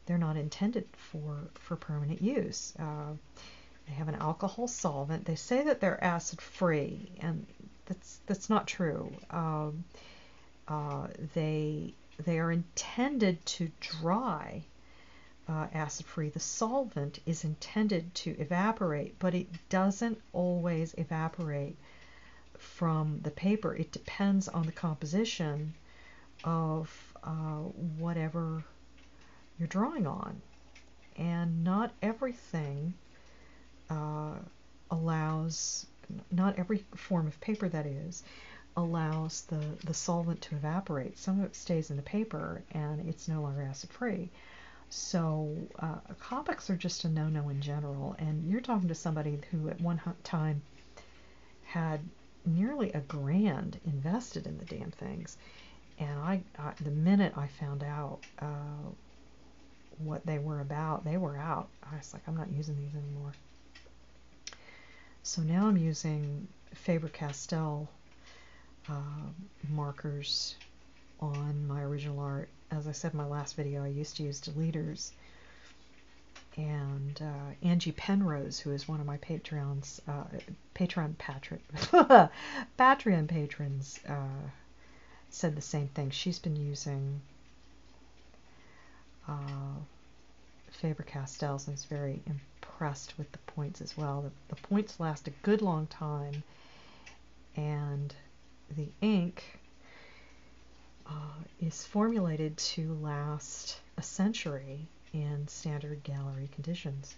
not intended for permanent use. They have an alcohol solvent. They say that they're acid free, and that's not true. They are intended to dry acid-free. The solvent is intended to evaporate, but it doesn't always evaporate from the paper. It depends on the composition of whatever you're drawing on. And not everything not every form of paper, that is, allows the solvent to evaporate. Some of it stays in the paper and it's no longer acid-free. So Copics are just a no-no in general, and you're talking to somebody who at one time had nearly $1,000 invested in the damn things, and the minute I found out what they were about, they were out. I was like, I'm not using these anymore. So now I'm using Faber-Castell markers on my original art. As I said in my last video, I used to use deleters, and Angie Penrose, who is one of my Patreon patrons, said the same thing. She's been using Faber-Castells and is very impressed with the points as well. The points last a good long time, and the ink is formulated to last a century in standard gallery conditions.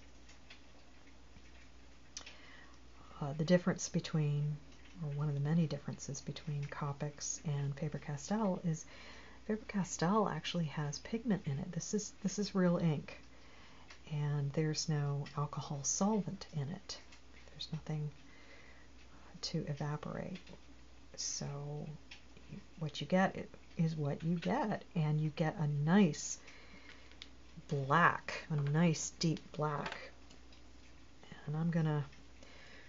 The difference between, or one of the many differences between Copics and Faber-Castell is Faber-Castell actually has pigment in it. This is real ink, and there's no alcohol solvent in it. There's nothing to evaporate. So what you get is what you get, and you get a nice black, a nice deep black. And I'm gonna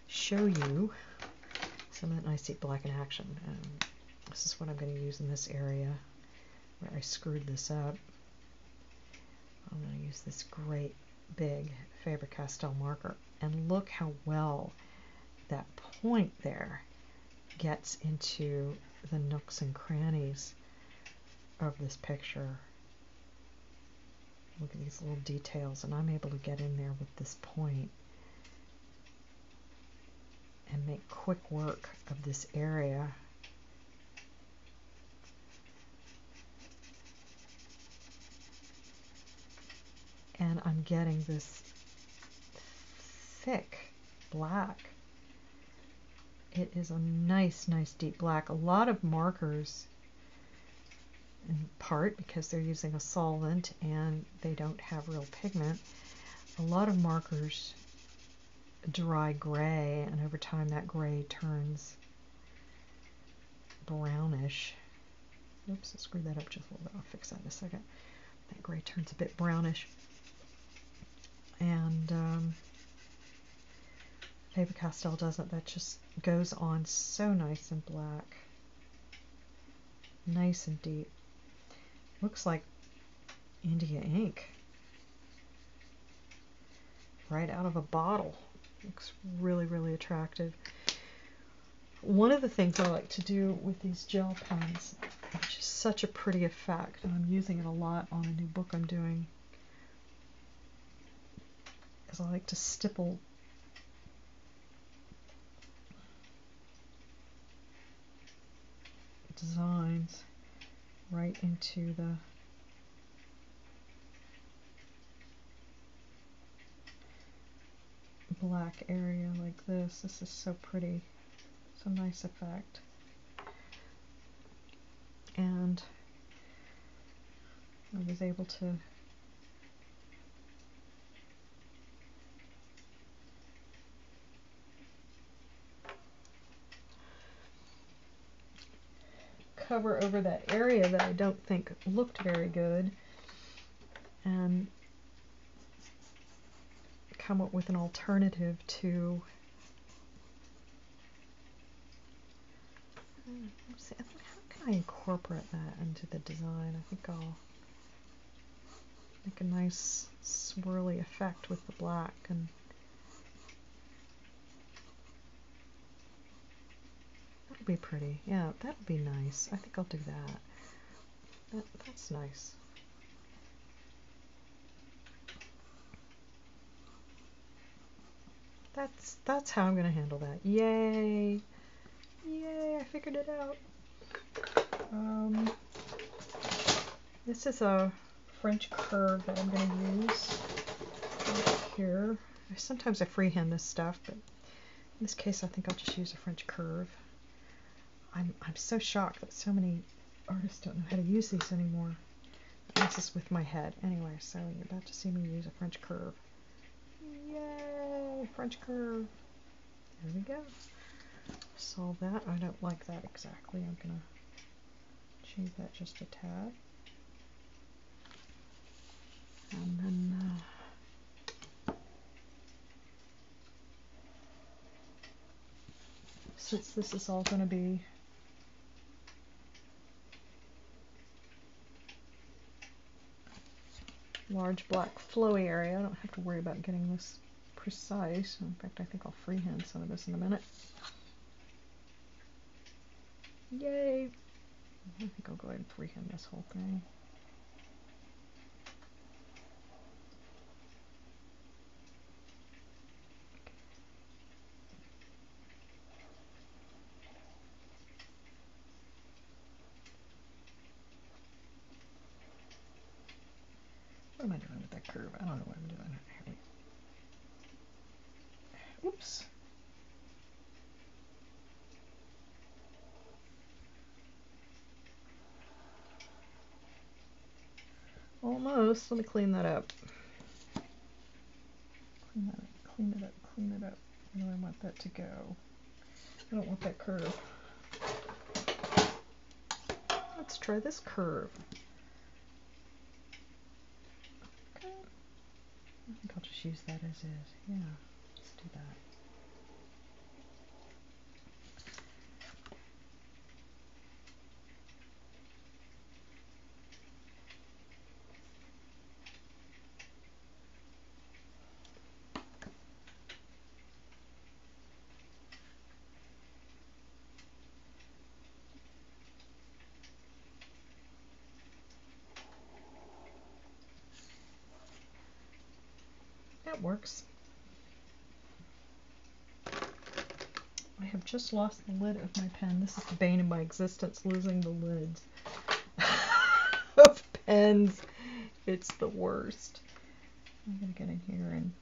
show you some of that nice deep black in action. This is what I'm going to use in this area where I screwed this up. I'm going to use this great big Faber-Castell marker, and look how well that point there gets into the nooks and crannies of this picture. Look at these little details, and I'm able to get in there with this point and make quick work of this area. And I'm getting this thick black. It is a nice, nice deep black. A lot of markers in part because they're using a solvent and they don't have real pigment. A lot of markers dry gray, and over time that gray turns brownish. Oops, I screwed that up just a little bit. I'll fix that in a second. That gray turns a bit brownish. And Faber-Castell doesn't. That just goes on so nice and black. Nice and deep. Looks like India ink. Right out of a bottle. Looks really, really attractive. One of the things I like to do with these gel pens, which is such a pretty effect, and I'm using it a lot on a new book I'm doing, is I like to stipple designs right into the black area like this. This is so pretty. It's a nice effect. And I was able to cover over that area that I don't think looked very good and come up with an alternative to let's see, how can I incorporate that into the design? I think I'll make a nice swirly effect with the black, and that'll be pretty. Yeah, that'll be nice. I think I'll do that. That's nice. That's how I'm going to handle that. Yay! Yay, I figured it out. This is a French curve that I'm going to use right here. Sometimes I freehand this stuff, but in this case I think I'll just use a French curve. I'm so shocked that so many artists don't know how to use these anymore. This is with my head. Anyway, so you're about to see me use a French curve. Yay! French curve. There we go. Solve that. I don't like that exactly. I'm going to change that just a tad. And then since this is all going to be large black flowy area, I don't have to worry about getting this precise. In fact, I think I'll freehand some of this in a minute. Yay! I think I'll go ahead and freehand this whole thing. What am I doing with that curve? I don't know what I'm doing. Oops. Almost. Let me clean that up. Clean that up, clean it up, clean it up. Where do I want that to go? I don't want that curve. Let's try this curve. Okay. I think I'll just use that as is. Yeah, let's do that. That works. I have just lost the lid of my pen. This is the bane of my existence, losing the lids of pens. It's the worst. I'm going to get in here and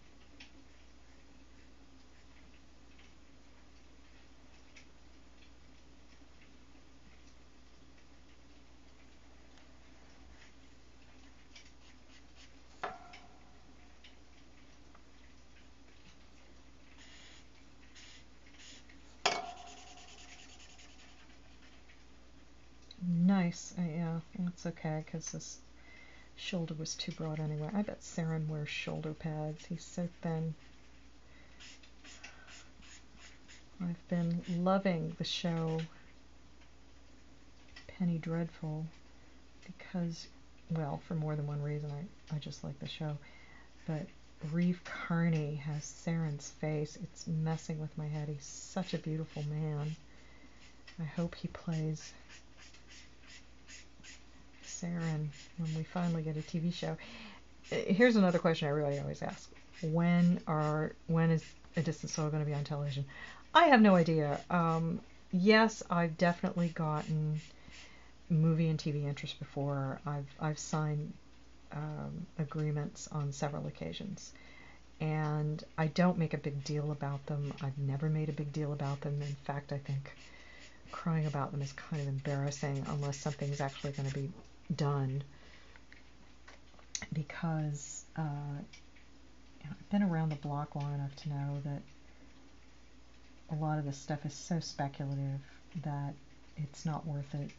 nice. Yeah, it's okay because this shoulder was too broad anyway. I bet Seren wears shoulder pads. He's so thin. I've been loving the show Penny Dreadful because, well, for more than one reason. I just like the show. But Reeve Carney has Seren's face. It's messing with my head. He's such a beautiful man. I hope he plays Seren when we finally get a TV show. Here's another question I really always ask. When is A Distant Soul going to be on television? I have no idea. Yes, I've definitely gotten movie and TV interest before. I've signed agreements on several occasions, and I don't make a big deal about them. I've never made a big deal about them. In fact, I think crying about them is kind of embarrassing unless something's actually going to be done, because I've been around the block long enough to know that a lot of this stuff is so speculative that it's not worth it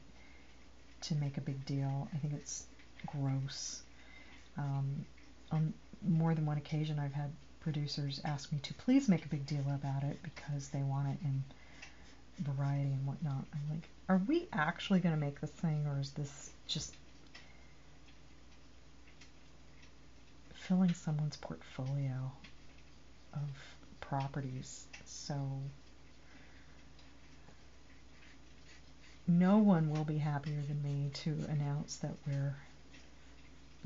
to make a big deal. I think it's gross. On more than one occasion, I've had producers ask me to please make a big deal about it because they want it in Variety and whatnot. I'm like, are we actually going to make this thing, or is this just filling someone's portfolio of properties? So no one will be happier than me to announce that we're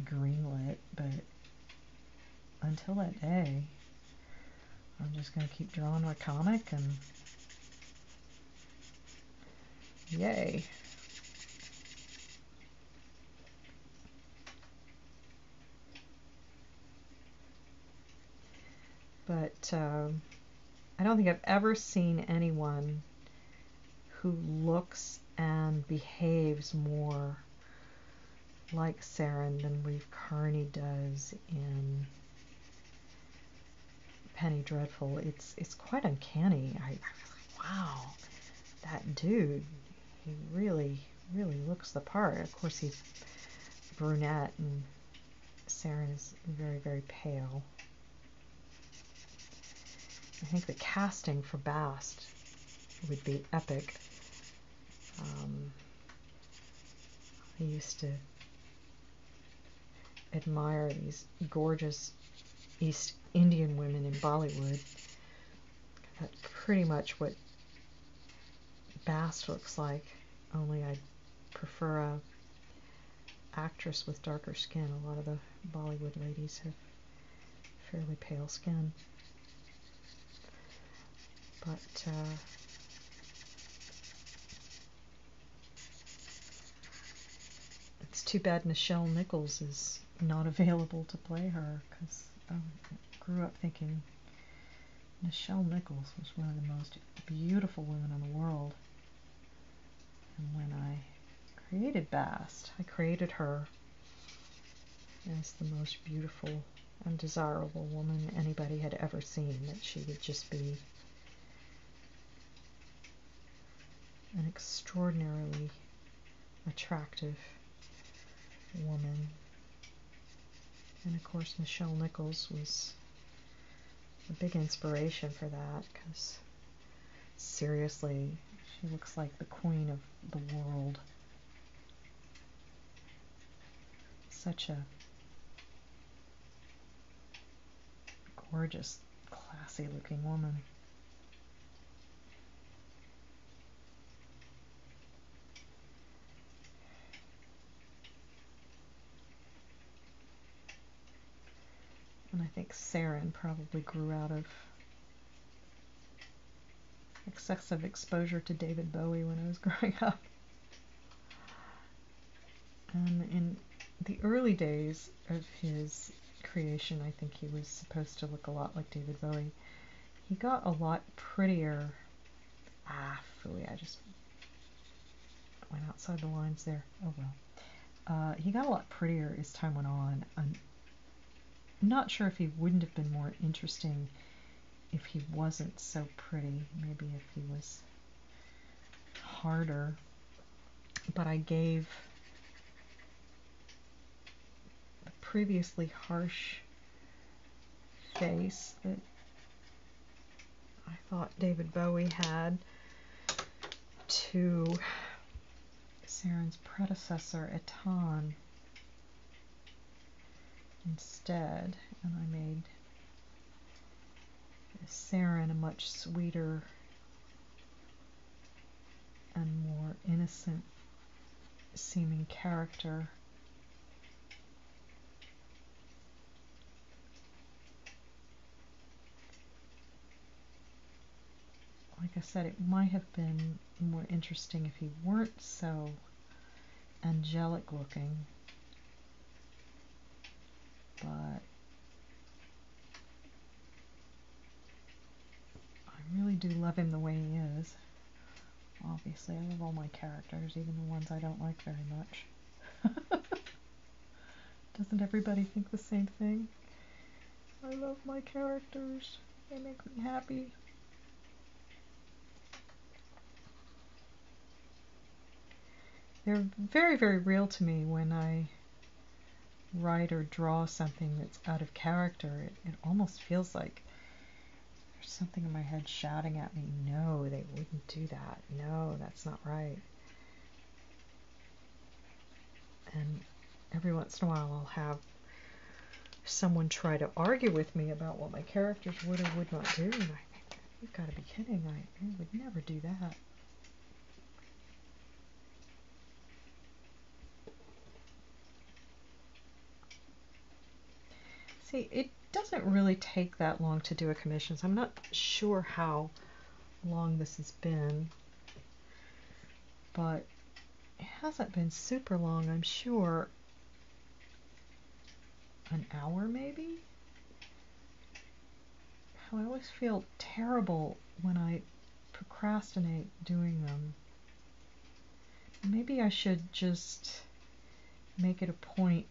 greenlit, but until that day, I'm just going to keep drawing my comic, and yay. But I don't think I've ever seen anyone who looks and behaves more like Seren than Reeve Carney does in Penny Dreadful. It's quite uncanny. I was like, wow, that dude, he really looks the part. Of course, he's brunette, and Seren is very, very pale. I think the casting for Bast would be epic. I used to admire these gorgeous East Indian women in Bollywood. That's pretty much what Bast looks like, only I prefer a actress with darker skin. A lot of the Bollywood ladies have fairly pale skin. But it's too bad Nichelle Nichols is not available to play her, because I grew up thinking Nichelle Nichols was one of the most beautiful women in the world. And when I created Bast, I created her as the most beautiful and desirable woman anybody had ever seen, that she would just be an extraordinarily attractive woman. And of course, Nichelle Nichols was a big inspiration for that, because seriously, she looks like the queen of the world. Such a gorgeous, classy looking woman. And I think Seren probably grew out of excessive exposure to David Bowie when I was growing up. And in the early days of his creation, I think he was supposed to look a lot like David Bowie. He got a lot prettier. Phooey, I just went outside the lines there. Oh well. He got a lot prettier as time went on. I'm not sure if he wouldn't have been more interesting if he wasn't so pretty. Maybe if he was harder. but I gave the previously harsh face that I thought David Bowie had to Seren's predecessor, Etan, instead, and I made Seren a much sweeter and more innocent seeming character. Like I said, it might have been more interesting if he weren't so angelic looking, but I really do love him the way he is. Obviously, I love all my characters, even the ones I don't like very much. Doesn't everybody think the same thing? I love my characters. They make me happy. They're very, very real to me when I write or draw something that's out of character. It almost feels like there's something in my head shouting at me, no, they wouldn't do that. No, that's not right. And every once in a while I'll have someone try to argue with me about what my characters would or would not do, and I think, you've got to be kidding, I would never do that. See, it doesn't really take that long to do a commission, so I'm not sure how long this has been, but it hasn't been super long, I'm sure. An hour maybe? I always feel terrible when I procrastinate doing them. Maybe I should just make it a point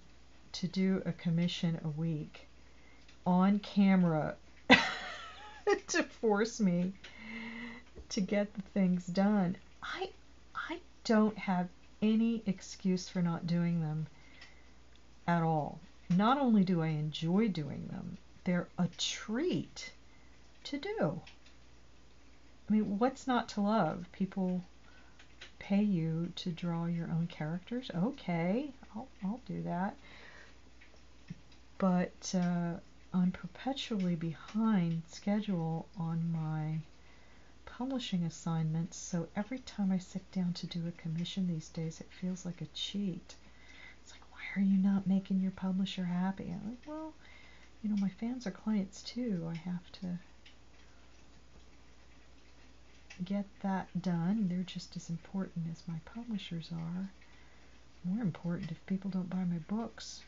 to do a commission a week on camera to force me to get the things done. I don't have any excuse for not doing them at all. Not only do I enjoy doing them, they're a treat to do. I mean, what's not to love? People pay you to draw your own characters. Okay, I'll do that. But I'm perpetually behind schedule on my publishing assignments, so every time I sit down to do a commission these days, it feels like a cheat. It's like, why are you not making your publisher happy? I'm like, well, you know, my fans are clients too. I have to get that done. They're just as important as my publishers are. More important, if people don't buy my books,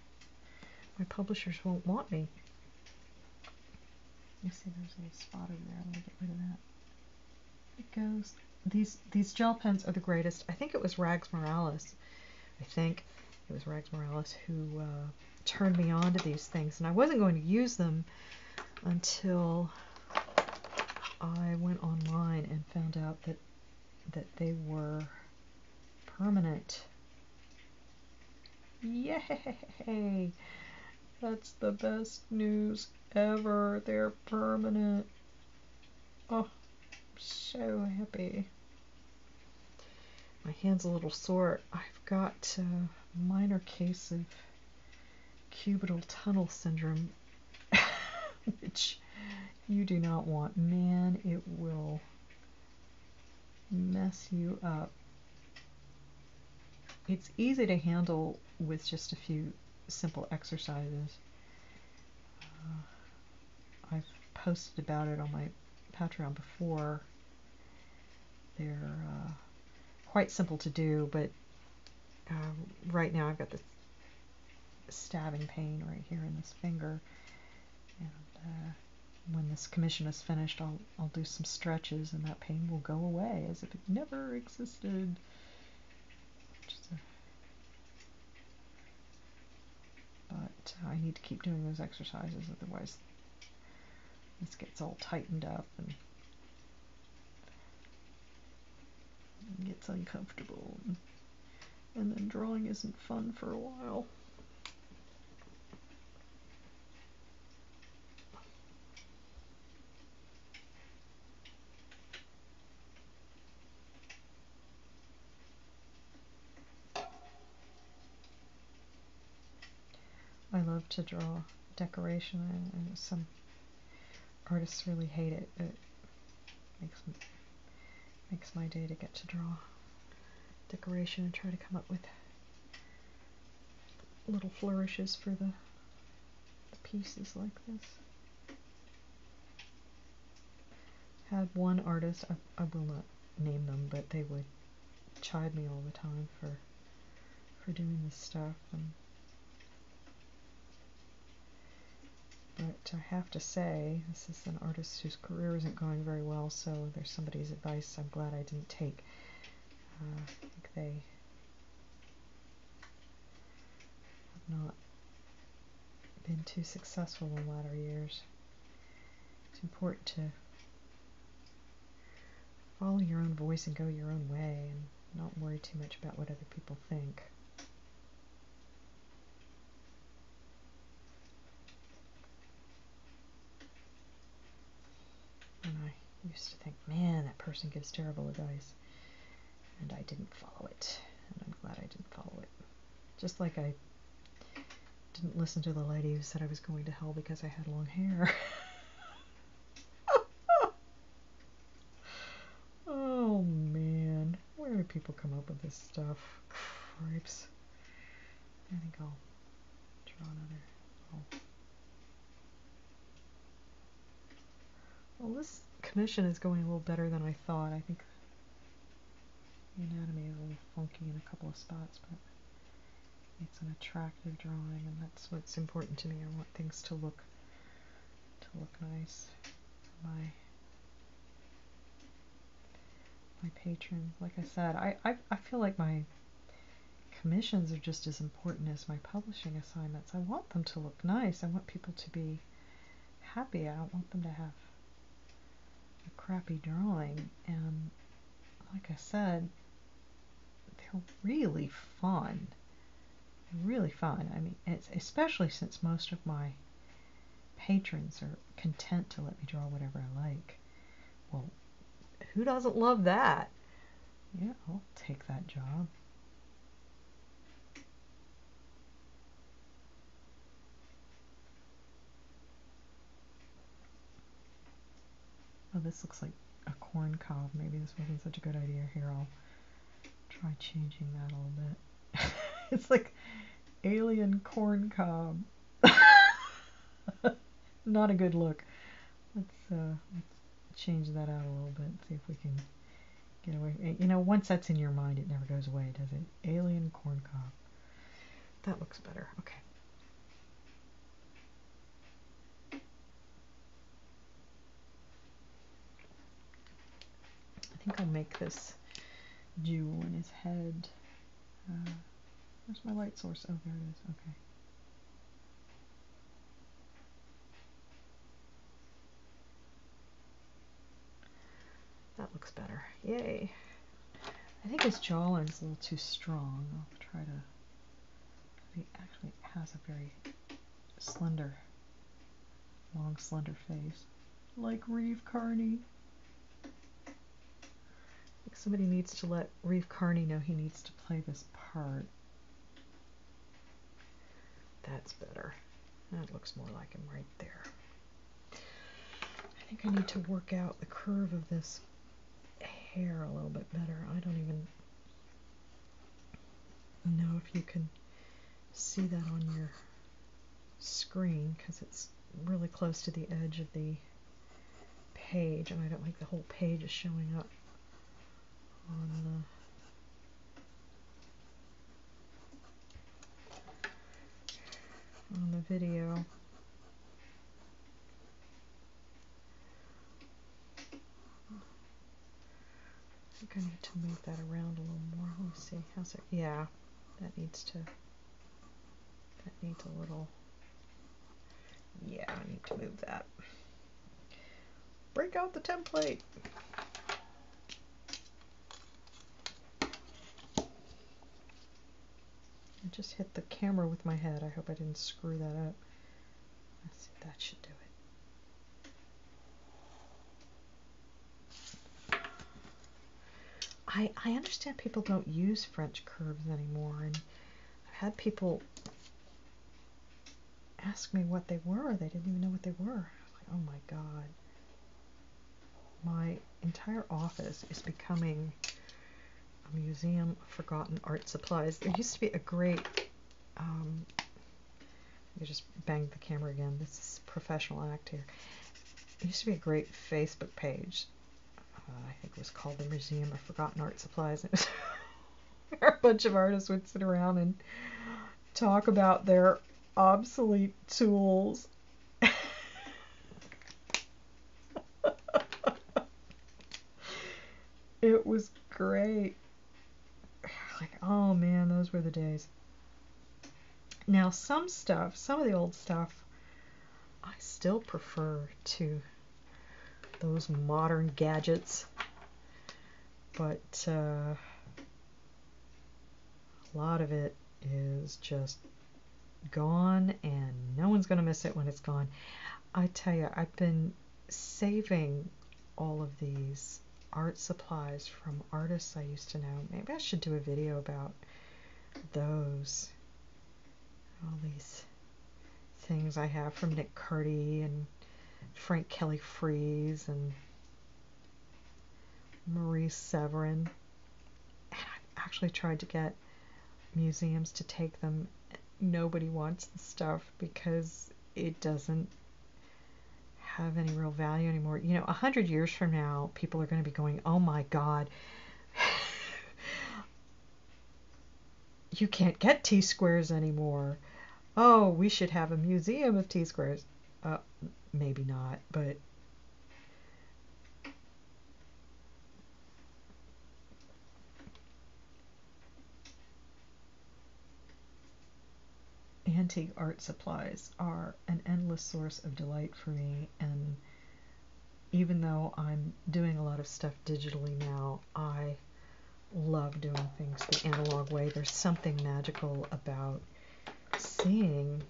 my publishers won't want me. You see there's a little spot over there. I want to get rid of that. It goes. These gel pens are the greatest. I think it was Rags Morales. I think it was Rags Morales who turned me on to these things, and I wasn't going to use them until I went online and found out that they were permanent. Yay! That's the best news ever. They're permanent. Oh, so happy. My hand's a little sore. I've got a minor case of cubital tunnel syndrome, which you do not want. Man, it will mess you up. It's easy to handle with just a few simple exercises. I've posted about it on my Patreon before. They're quite simple to do, but right now I've got this stabbing pain right here in this finger, and when this commission is finished, I'll do some stretches, and that pain will go away as if it never existed. But I need to keep doing those exercises, otherwise this gets all tightened up and gets uncomfortable. and then drawing isn't fun for a while. I love to draw decoration, and some artists really hate it. It makes my day to get to draw decoration and try to come up with little flourishes for the pieces like this. Had one artist, I will not name them, but they would chide me all the time for doing this stuff. But I have to say, this is an artist whose career isn't going very well, so there's somebody's advice I'm glad I didn't take. I think they have not been too successful in latter years. It's important to follow your own voice and go your own way and not worry too much about what other people think. And I used to think, man, that person gives terrible advice. And I didn't follow it. And I'm glad I didn't follow it. Just like I didn't listen to the lady who said I was going to hell because I had long hair. Oh man, where do people come up with this stuff? Cripes. I think I'll draw another. Well, this commission is going a little better than I thought. I think the anatomy is a little funky in a couple of spots, but it's an attractive drawing, and that's what's important to me. I want things to look nice. My patrons, like I said, I feel like my commissions are just as important as my publishing assignments. I want them to look nice. I want people to be happy. I don't want them to have a crappy drawing. And like I said, they're really fun. Really fun. I mean, it's especially since most of my patrons are content to let me draw whatever I like. Well, who doesn't love that? Yeah, I'll take that job. Oh, this looks like a corn cob. Maybe this wasn't such a good idea. Here, I'll try changing that a little bit. It's like alien corn cob. Not a good look. Let's change that out a little bit. See if we can get away. You know, once that's in your mind, it never goes away, does it? Alien corn cob. That looks better. Okay. I think I'll make this jewel in his head. Where's my light source? Oh, there it is. Okay. That looks better. Yay. I think his jawline's a little too strong. I'll try to... He actually has a very slender, long, slender face. Like Reeve Carney. I think somebody needs to let Reeve Carney know he needs to play this part. That's better. That looks more like him right there. I think I need to work out the curve of this hair a little bit better. I don't even know if you can see that on your screen because it's really close to the edge of the page, and I don't think the whole page is showing up on the video. I think I need to move that around a little more. Let me see. How's it? Yeah, that needs a little. Yeah, I need to move that. Break out the template. I just hit the camera with my head. I hope I didn't screw that up. Let's see, that should do it. I understand people don't use French curves anymore, and I've had people ask me what they were. They didn't even know what they were. Like, oh my God. My entire office is becoming a museum of forgotten art supplies. There used to be a great, I just banged the camera again. This is a professional act here. There used to be a great Facebook page. I think it was called the Museum of Forgotten Art Supplies. It was where a bunch of artists would sit around and talk about their obsolete tools. It was great. Like, oh man, those were the days. Now, some of the old stuff, I still prefer to those modern gadgets, but a lot of it is just gone, and no one's going to miss it when it's gone. I tell you, I've been saving all of these art supplies from artists I used to know. Maybe I should do a video about those. All these things I have from Nick Carty and Frank Kelly Freeze and Marie Seren. And I've actually tried to get museums to take them. Nobody wants the stuff because it doesn't have any real value anymore. You know, 100 years from now, people are going to be going, oh my God, you can't get T-squares anymore. Oh, we should have a museum of T-squares. Maybe not, but antique art supplies are an endless source of delight for me, and even though I'm doing a lot of stuff digitally now, I love doing things the analog way. There's something magical about seeing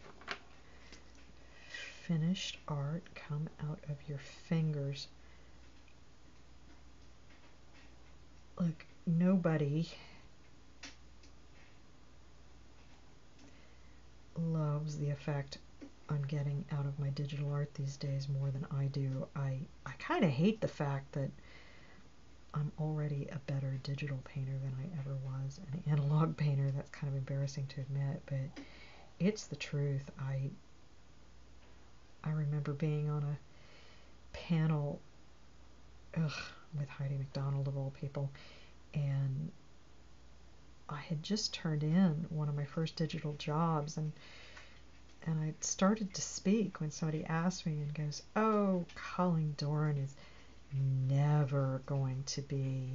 finished art come out of your fingers. Like, nobody loves the effect I'm getting out of my digital art these days more than I do. I kind of hate the fact that I'm already a better digital painter than I ever was. An analog painter, that's kind of embarrassing to admit, but it's the truth. I remember being on a panel with Heidi MacDonald, of all people, and I had just turned in one of my first digital jobs, and I started to speak when somebody asked me and goes, oh, Colleen Doran is never going to be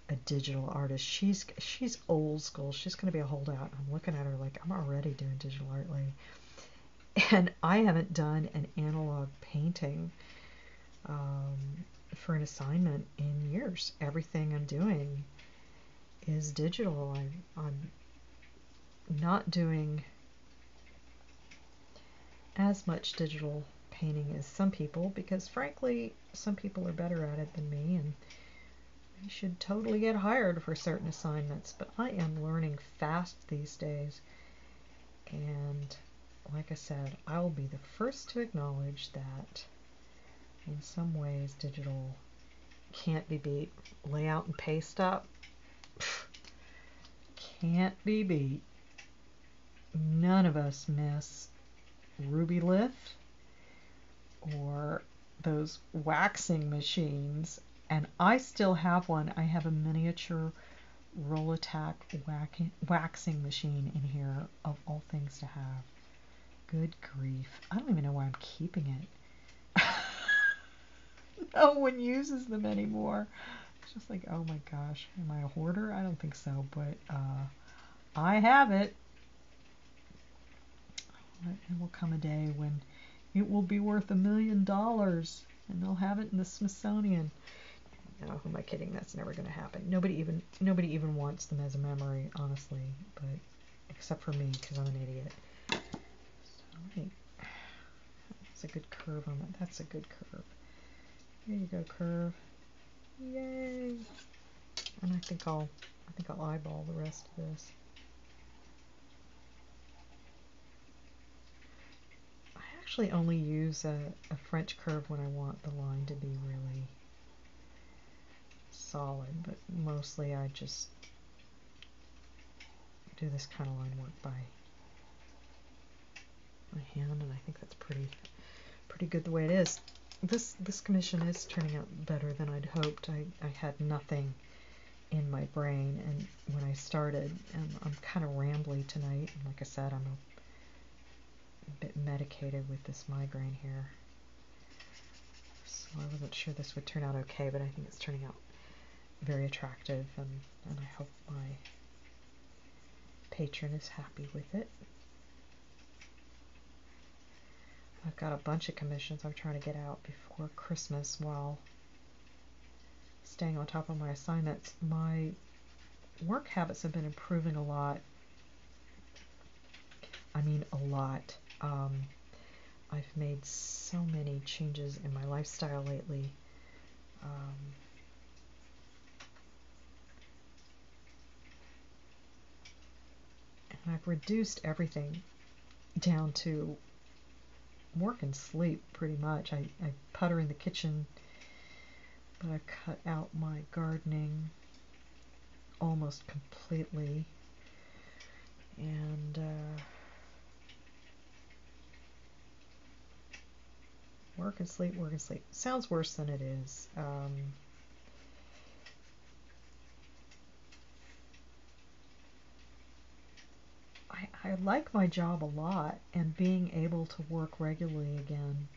a digital artist. She's old school. She's going to be a holdout. I'm looking at her like, I'm already doing digital art, lady. And I haven't done an analog painting for an assignment in years. Everything I'm doing is digital. I'm not doing as much digital painting as some people, because frankly, some people are better at it than me, and I should totally get hired for certain assignments. But I am learning fast these days, and like I said, I'll be the first to acknowledge that in some ways digital can't be beat. Layout and paste up, can't be beat. None of us miss Ruby Lift or those waxing machines, and I still have one. I have a miniature Roll-A-Tack waxing machine in here, of all things to have. Good grief. I don't even know why I'm keeping it. No one uses them anymore. It's just like, oh my gosh, am I a hoarder? I don't think so, but I have it. There will come a day when it will be worth $1 million, and they'll have it in the Smithsonian. No, who am I kidding? That's never going to happen. Nobody even wants them as a memory, honestly. But except for me, because I'm an idiot. So, wait. That's a good curve on that. That's a good curve. There you go, curve. Yay! And I think I'll eyeball the rest of this. I actually only use a French curve when I want the line to be really solid, but mostly I just do this kind of line work by my hand, and I think that's pretty good the way it is. This commission is turning out better than I'd hoped. I had nothing in my brain, and when I started, and I'm kind of rambly tonight, and like I said, I'm a bit medicated with this migraine here, so I wasn't sure this would turn out okay, but I think it's turning out very attractive, and I hope my patron is happy with it. I've got a bunch of commissions I'm trying to get out before Christmas while staying on top of my assignments. My work habits have been improving a lot. I mean, a lot. I've made so many changes in my lifestyle lately. And I've reduced everything down to work and sleep, pretty much. I putter in the kitchen, but I've cut out my gardening almost completely. And work and sleep, work and sleep. Sounds worse than it is. I like my job a lot, and being able to work regularly again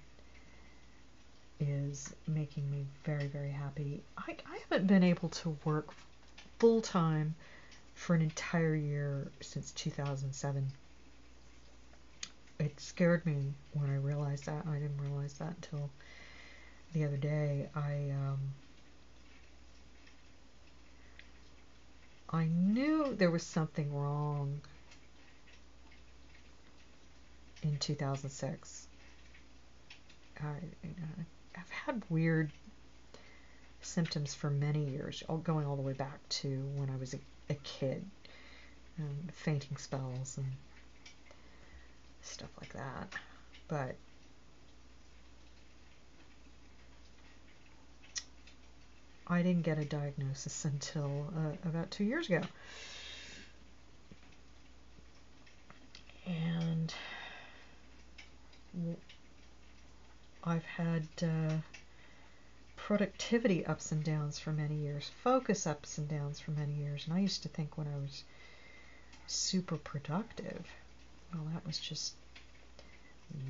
is making me very, very happy. I haven't been able to work full-time for an entire year since 2007. It scared me when I realized that. I didn't realize that until the other day. I knew there was something wrong in 2006. I've had weird symptoms for many years, going all the way back to when I was a kid, fainting spells and stuff like that. But I didn't get a diagnosis until about 2 years ago. And I've had productivity ups and downs for many years, focus ups and downs for many years, and I used to think when I was super productive, well, that was just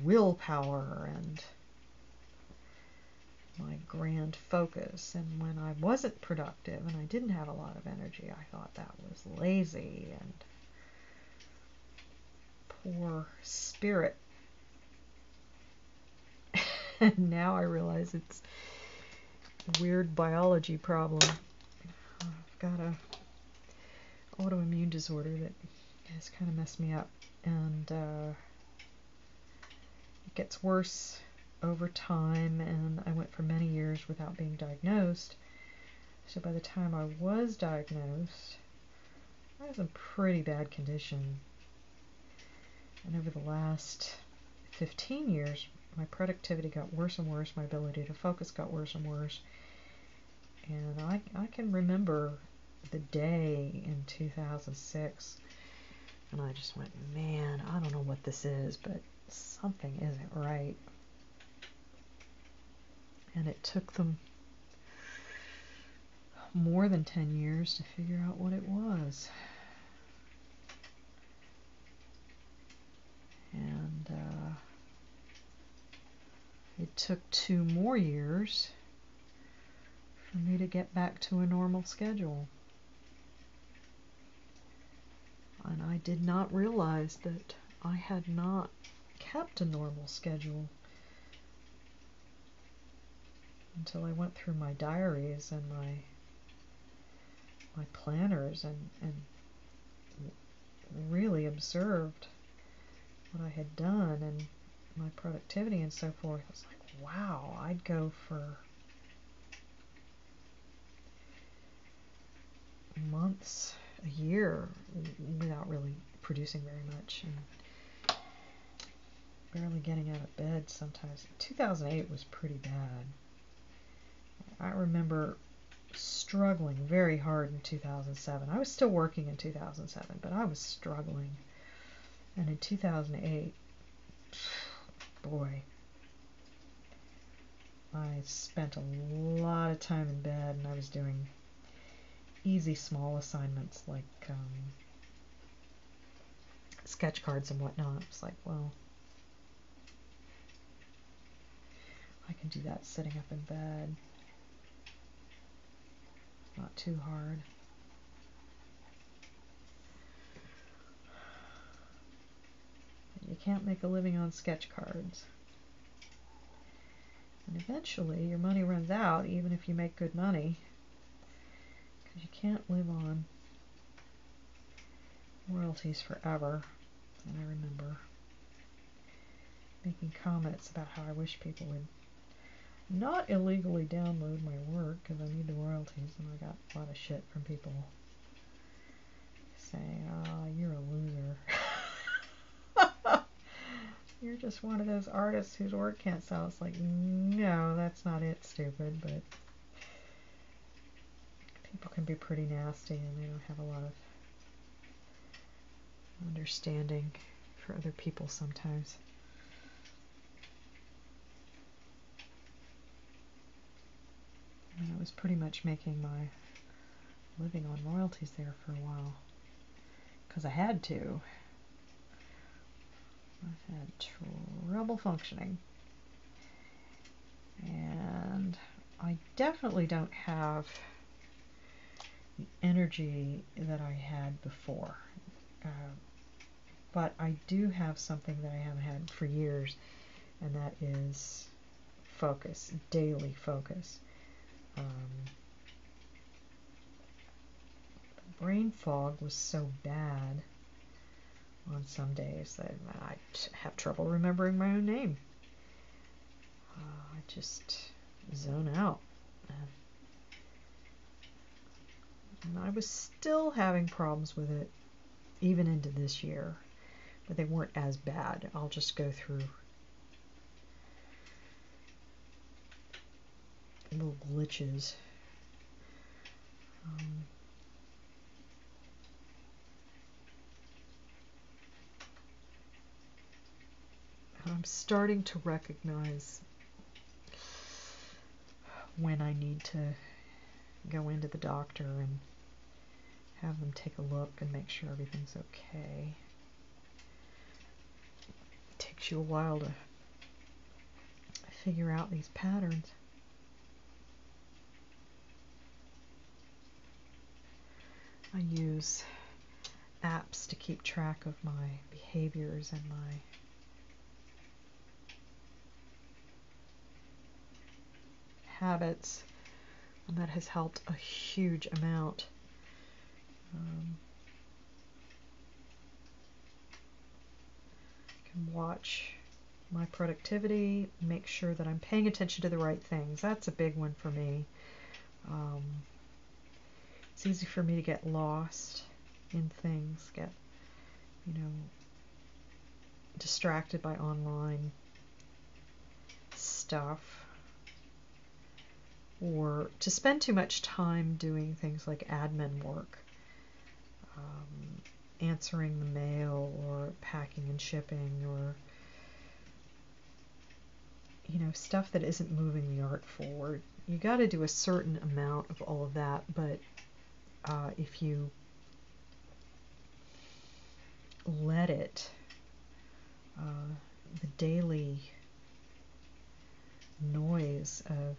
willpower and my grand focus, and when I wasn't productive and I didn't have a lot of energy, I thought that was lazy and poor spirit. And now I realize it's a weird biology problem. I've got a autoimmune disorder that has kind of messed me up, and it gets worse over time, and I went for many years without being diagnosed. So by the time I was diagnosed, I was in pretty bad condition. And over the last 15 years, my productivity got worse and worse, my ability to focus got worse and worse. And I can remember the day in 2006, and I just went, man, I don't know what this is, but something isn't right. And it took them more than 10 years to figure out what it was. And it took 2 more years for me to get back to a normal schedule. And I did not realize that I had not kept a normal schedule until I went through my diaries and my planners and really observed what I had done and my productivity and so forth, I was like, wow, I'd go for months, a year, without really producing very much and barely getting out of bed sometimes. 2008 was pretty bad. I remember struggling very hard in 2007. I was still working in 2007, but I was struggling. And in 2008, boy, I spent a lot of time in bed, and I was doing easy small assignments like sketch cards and whatnot. It's like, well, I can do that sitting up in bed. Not too hard. You can't make a living on sketch cards. And eventually your money runs out, even if you make good money, because you can't live on royalties forever. And I remember making comments about how I wish people would not illegally download my work because I need the royalties, and I got a lot of shit from people saying, oh, you're a loser. You're just one of those artists whose work can't sell. It's like, no, that's not it, stupid. But people can be pretty nasty, and they don't have a lot of understanding for other people sometimes. And I was pretty much making my living on royalties there for a while, because I had to. I've had trouble functioning. And I definitely don't have the energy that I had before. But I do have something that I haven't had for years, and that is focus, daily focus. Brain fog was so bad on some days that I have trouble remembering my own name. I just zone out. And I was still having problems with it even into this year, but they weren't as bad. I'll just go through little glitches. I'm starting to recognize when I need to go into the doctor and have them take a look and make sure everything's okay. It takes you a while to figure out these patterns. I use apps to keep track of my behaviors and my habits, and that has helped a huge amount. I can watch my productivity, make sure that I'm paying attention to the right things. That's a big one for me. It's easy for me to get lost in things, get, distracted by online stuff, or to spend too much time doing things like admin work, answering the mail or packing and shipping, or stuff that isn't moving the art forward. You got to do a certain amount of all of that, but if you let it, the daily noise of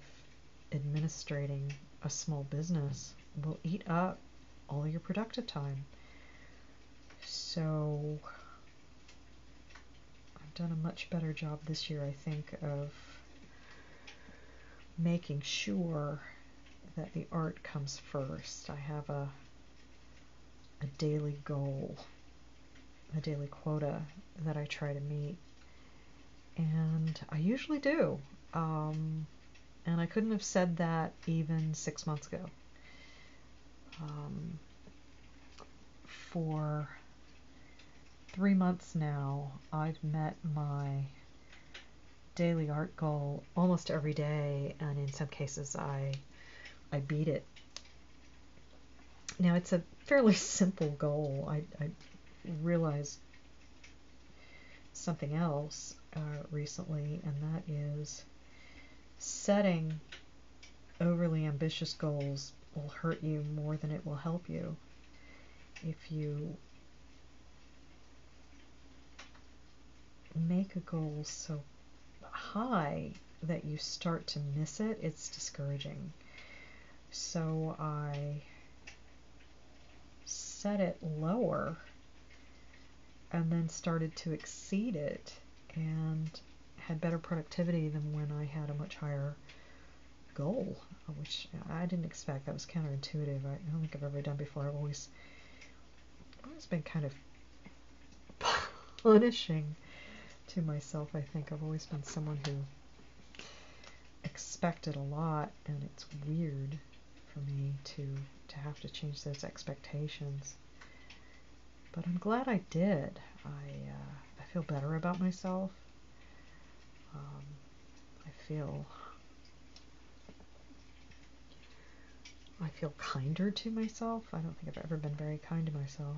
administrating a small business will eat up all your productive time. So I've done a much better job this year, I think, of making sure that the art comes first. I have a daily goal a daily quota that I try to meet, and I usually do. And I couldn't have said that even 6 months ago. For 3 months now, I've met my daily art goal almost every day, and in some cases I beat it. Now, it's a fairly simple goal. I realized something else recently, and that is setting overly ambitious goals will hurt you more than it will help you. If you make a goal so high that you start to miss it, it's discouraging. So I set it lower and then started to exceed it and had better productivity than when I had a much higher goal, which I didn't expect. That was counterintuitive. I don't think I've ever done before. I've always been kind of punishing to myself, I think. I've always been someone who expected a lot, and it's weird for me to have to change those expectations. But I'm glad I did. I feel better about myself. I feel kinder to myself. I don't think I've ever been very kind to myself.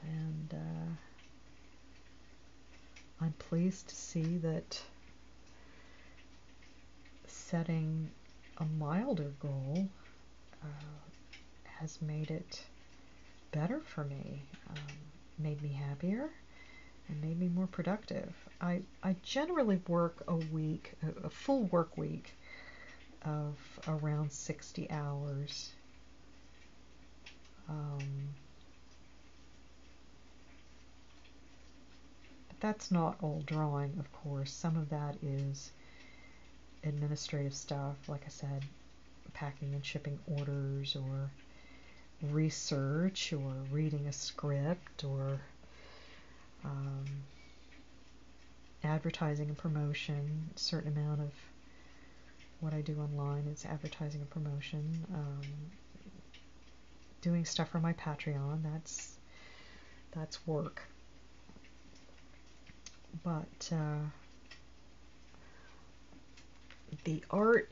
And I'm pleased to see that setting a milder goal has made it better for me, made me happier, and made me more productive. I generally work a full work week of around 60 hours. But that's not all drawing, of course. Some of that is administrative stuff, like I said, packing and shipping orders, or research, or reading a script, or advertising and promotion. A certain amount of what I do online is advertising and promotion. Doing stuff for my Patreon, that's work. But the art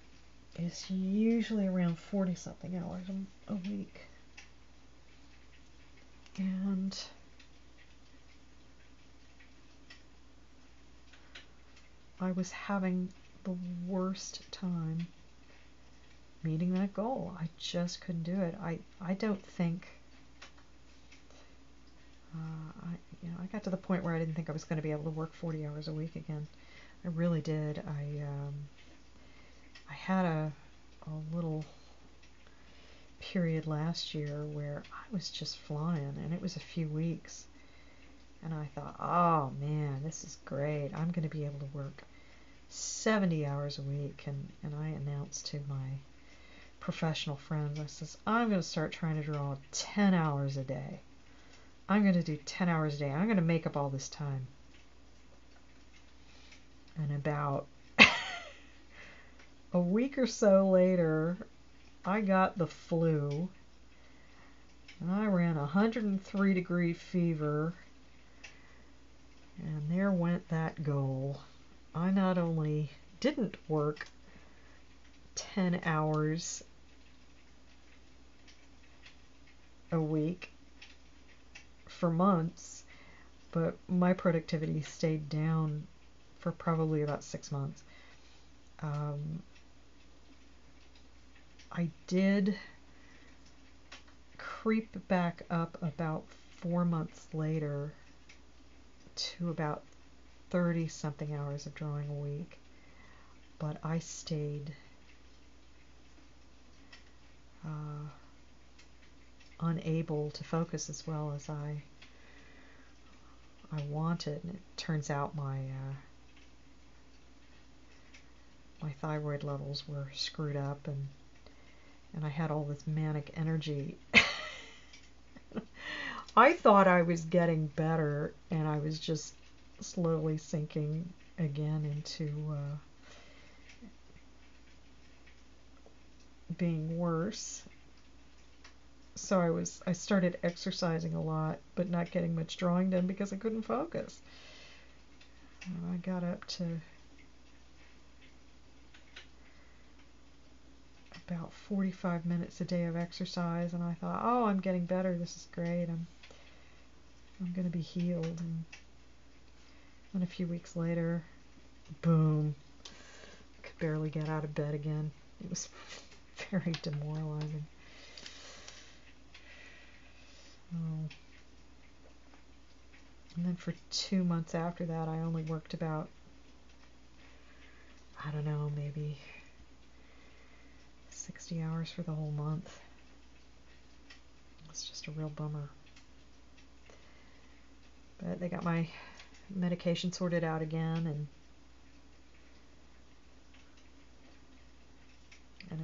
is usually around 40-something hours a week. And I was having the worst time meeting that goal. I just couldn't do it. I don't think I got to the point where I didn't think I was going to be able to work 40 hours a week again. I really did. I had a little period last year where I was just flying, and it was a few weeks, and I thought, oh man, this is great. I'm going to be able to work 70 hours a week, and I announced to my professional friends, I says, I'm going to start trying to draw 10 hours a day. I'm going to do 10 hours a day. I'm going to make up all this time. And about a week or so later, I got the flu, and I ran 103-degree fever, and there went that goal. I not only didn't work 10 hours a week for months, but my productivity stayed down for probably about 6 months. I did creep back up about 4 months later to about 30-something hours of drawing a week, but I stayed unable to focus as well as I wanted. And it turns out my thyroid levels were screwed up, and I had all this manic energy I thought I was getting better, and I was just slowly sinking again into being worse. So I started exercising a lot, but not getting much drawing done because I couldn't focus. And I got up to about 45 minutes a day of exercise, and I thought, oh, I'm getting better. This is great. I'm going to be healed. And then a few weeks later, boom, could barely get out of bed again. It was very demoralizing. Oh. And then for 2 months after that, I only worked about, I don't know, maybe 60 hours for the whole month. It's just a real bummer. But they got my medication sorted out again, and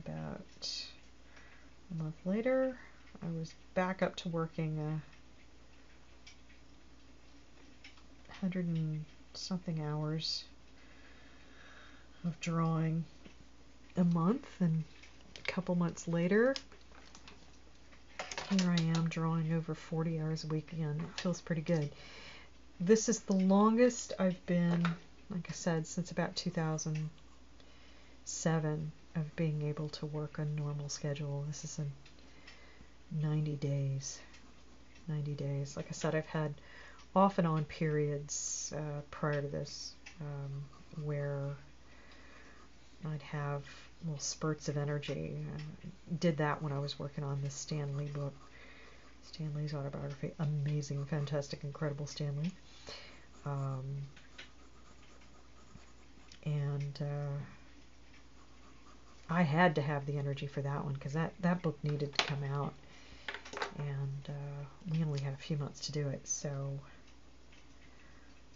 about a month later, I was back up to working 100 and something hours of drawing a month, and a couple months later, here I am drawing over 40 hours a week again. It feels pretty good. This is the longest I've been, like I said, since about 2007 of being able to work a normal schedule. This is in 90 days. 90 days. Like I said, I've had off and on periods prior to this where I'd have little spurts of energy. I did that when I was working on this Stan Lee book, Stan Lee's autobiography. Amazing, fantastic, incredible Stan Lee. And I had to have the energy for that one because that book needed to come out, and we only had a few months to do it, so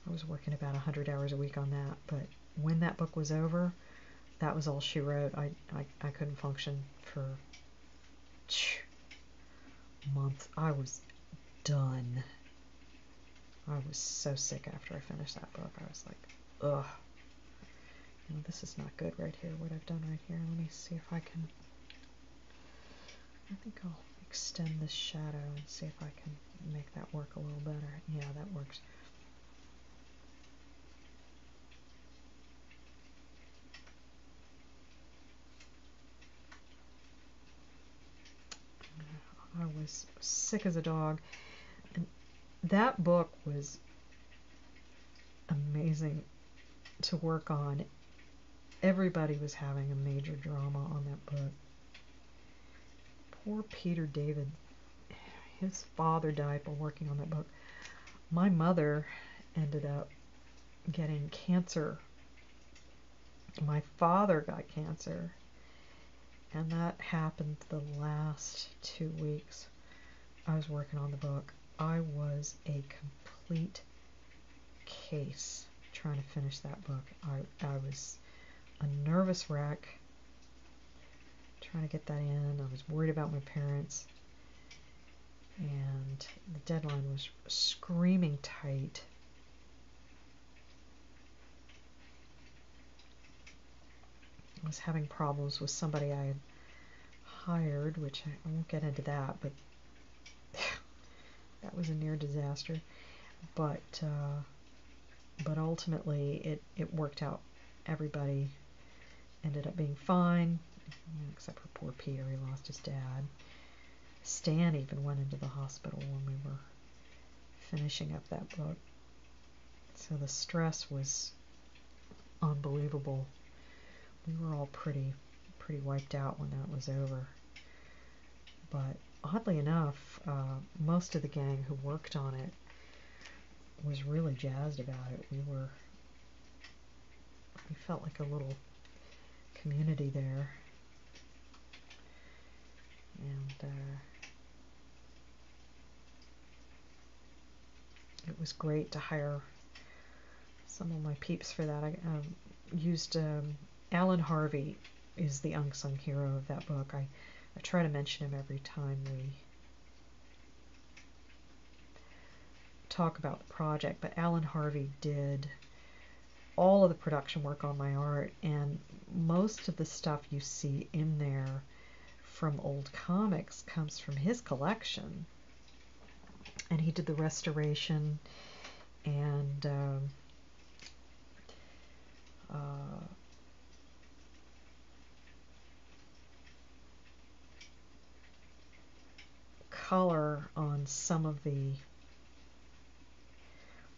I was working about 100 hours a week on that. But when that book was over, that was all she wrote. I couldn't function for a month. I was done. I was so sick after I finished that book. I was like, ugh. You know, this is not good right here, what I've done right here. Let me see if I can... I think I'll extend this shadow and see if I can make that work a little better. Yeah, that works. I was sick as a dog. And that book was amazing to work on. Everybody was having a major drama on that book. Poor Peter David. His father died while working on that book. My mother ended up getting cancer. My father got cancer. And that happened the last 2 weeks I was working on the book. I was a complete case trying to finish that book. I was a nervous wreck trying to get that in. I was worried about my parents. And the deadline was screaming tight. I was having problems with somebody I had hired, which I won't get into that, but that was a near disaster. But ultimately it worked out. Everybody ended up being fine, except for poor Peter. He lost his dad. Stan even went into the hospital when we were finishing up that book. So the stress was unbelievable. We were all pretty wiped out when that was over. But oddly enough, most of the gang who worked on it was really jazzed about it. We felt like a little community there. And it was great to hire some of my peeps for that. I used Alan Harvey is the unsung hero of that book. I try to mention him every time talk about the project, but Alan Harvey did all of the production work on my art, and most of the stuff you see in there from old comics comes from his collection. And he did the restoration and color on some of the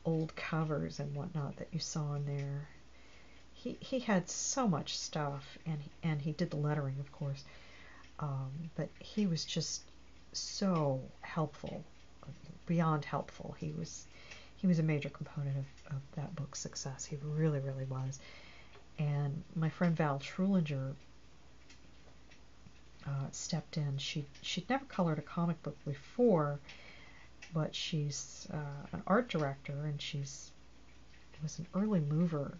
old covers and whatnot that you saw in there. He had so much stuff, and he did the lettering, of course, but he was just so helpful, beyond helpful. He was a major component of that book's success. He really, really was. And my friend Val Trulinger stepped in. She'd never colored a comic book before, but she's an art director, and was an early mover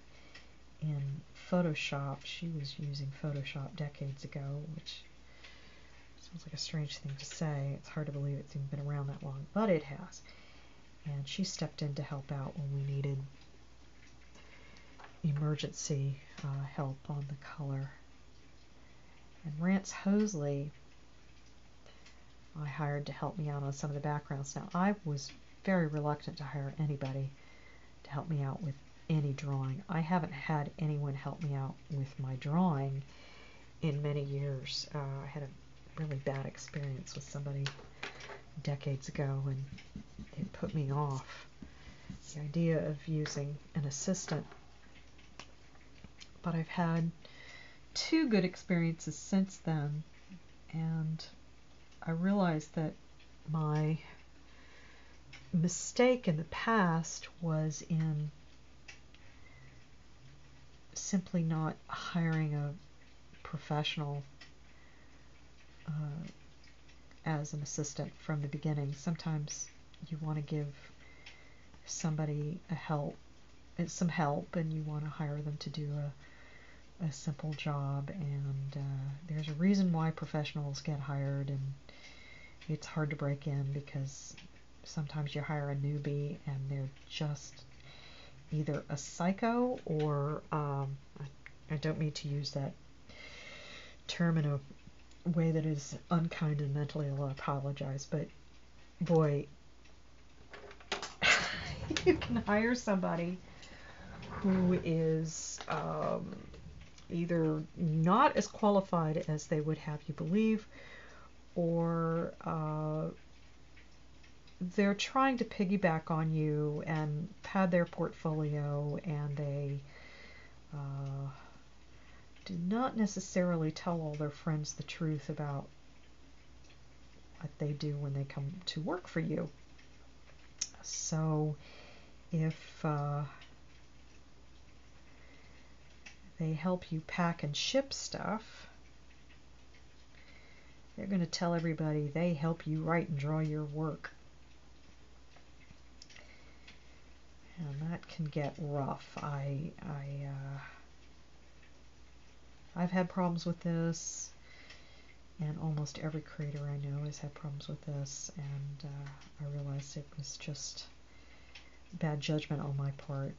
in Photoshop. She was using Photoshop decades ago, which sounds like a strange thing to say. It's hard to believe it's even been around that long, but it has. And she stepped in to help out when we needed emergency help on the color. And Rance Hosley I hired to help me out on some of the backgrounds. Now, I was very reluctant to hire anybody to help me out with any drawing. I haven't had anyone help me out with my drawing in many years. I had a really bad experience with somebody decades ago, and it put me off the idea of using an assistant. But I've had 2 good experiences since then, and I realized that my mistake in the past was in simply not hiring a professional as an assistant from the beginning. Sometimes you want to give somebody some help, and you want to hire them to do a simple job, and there's a reason why professionals get hired, and it's hard to break in because sometimes you hire a newbie and they're just either a psycho or I don't mean to use that term in a way that is unkind and mentally ill. I apologize, but boy, you can hire somebody who is either not as qualified as they would have you believe, or they're trying to piggyback on you and pad their portfolio, and they do not necessarily tell all their friends the truth about what they do when they come to work for you. So if they help you pack and ship stuff, they're going to tell everybody they help you write and draw your work. And that can get rough. I've had problems with this, and almost every creator I know has had problems with this, and I realized it was just bad judgment on my part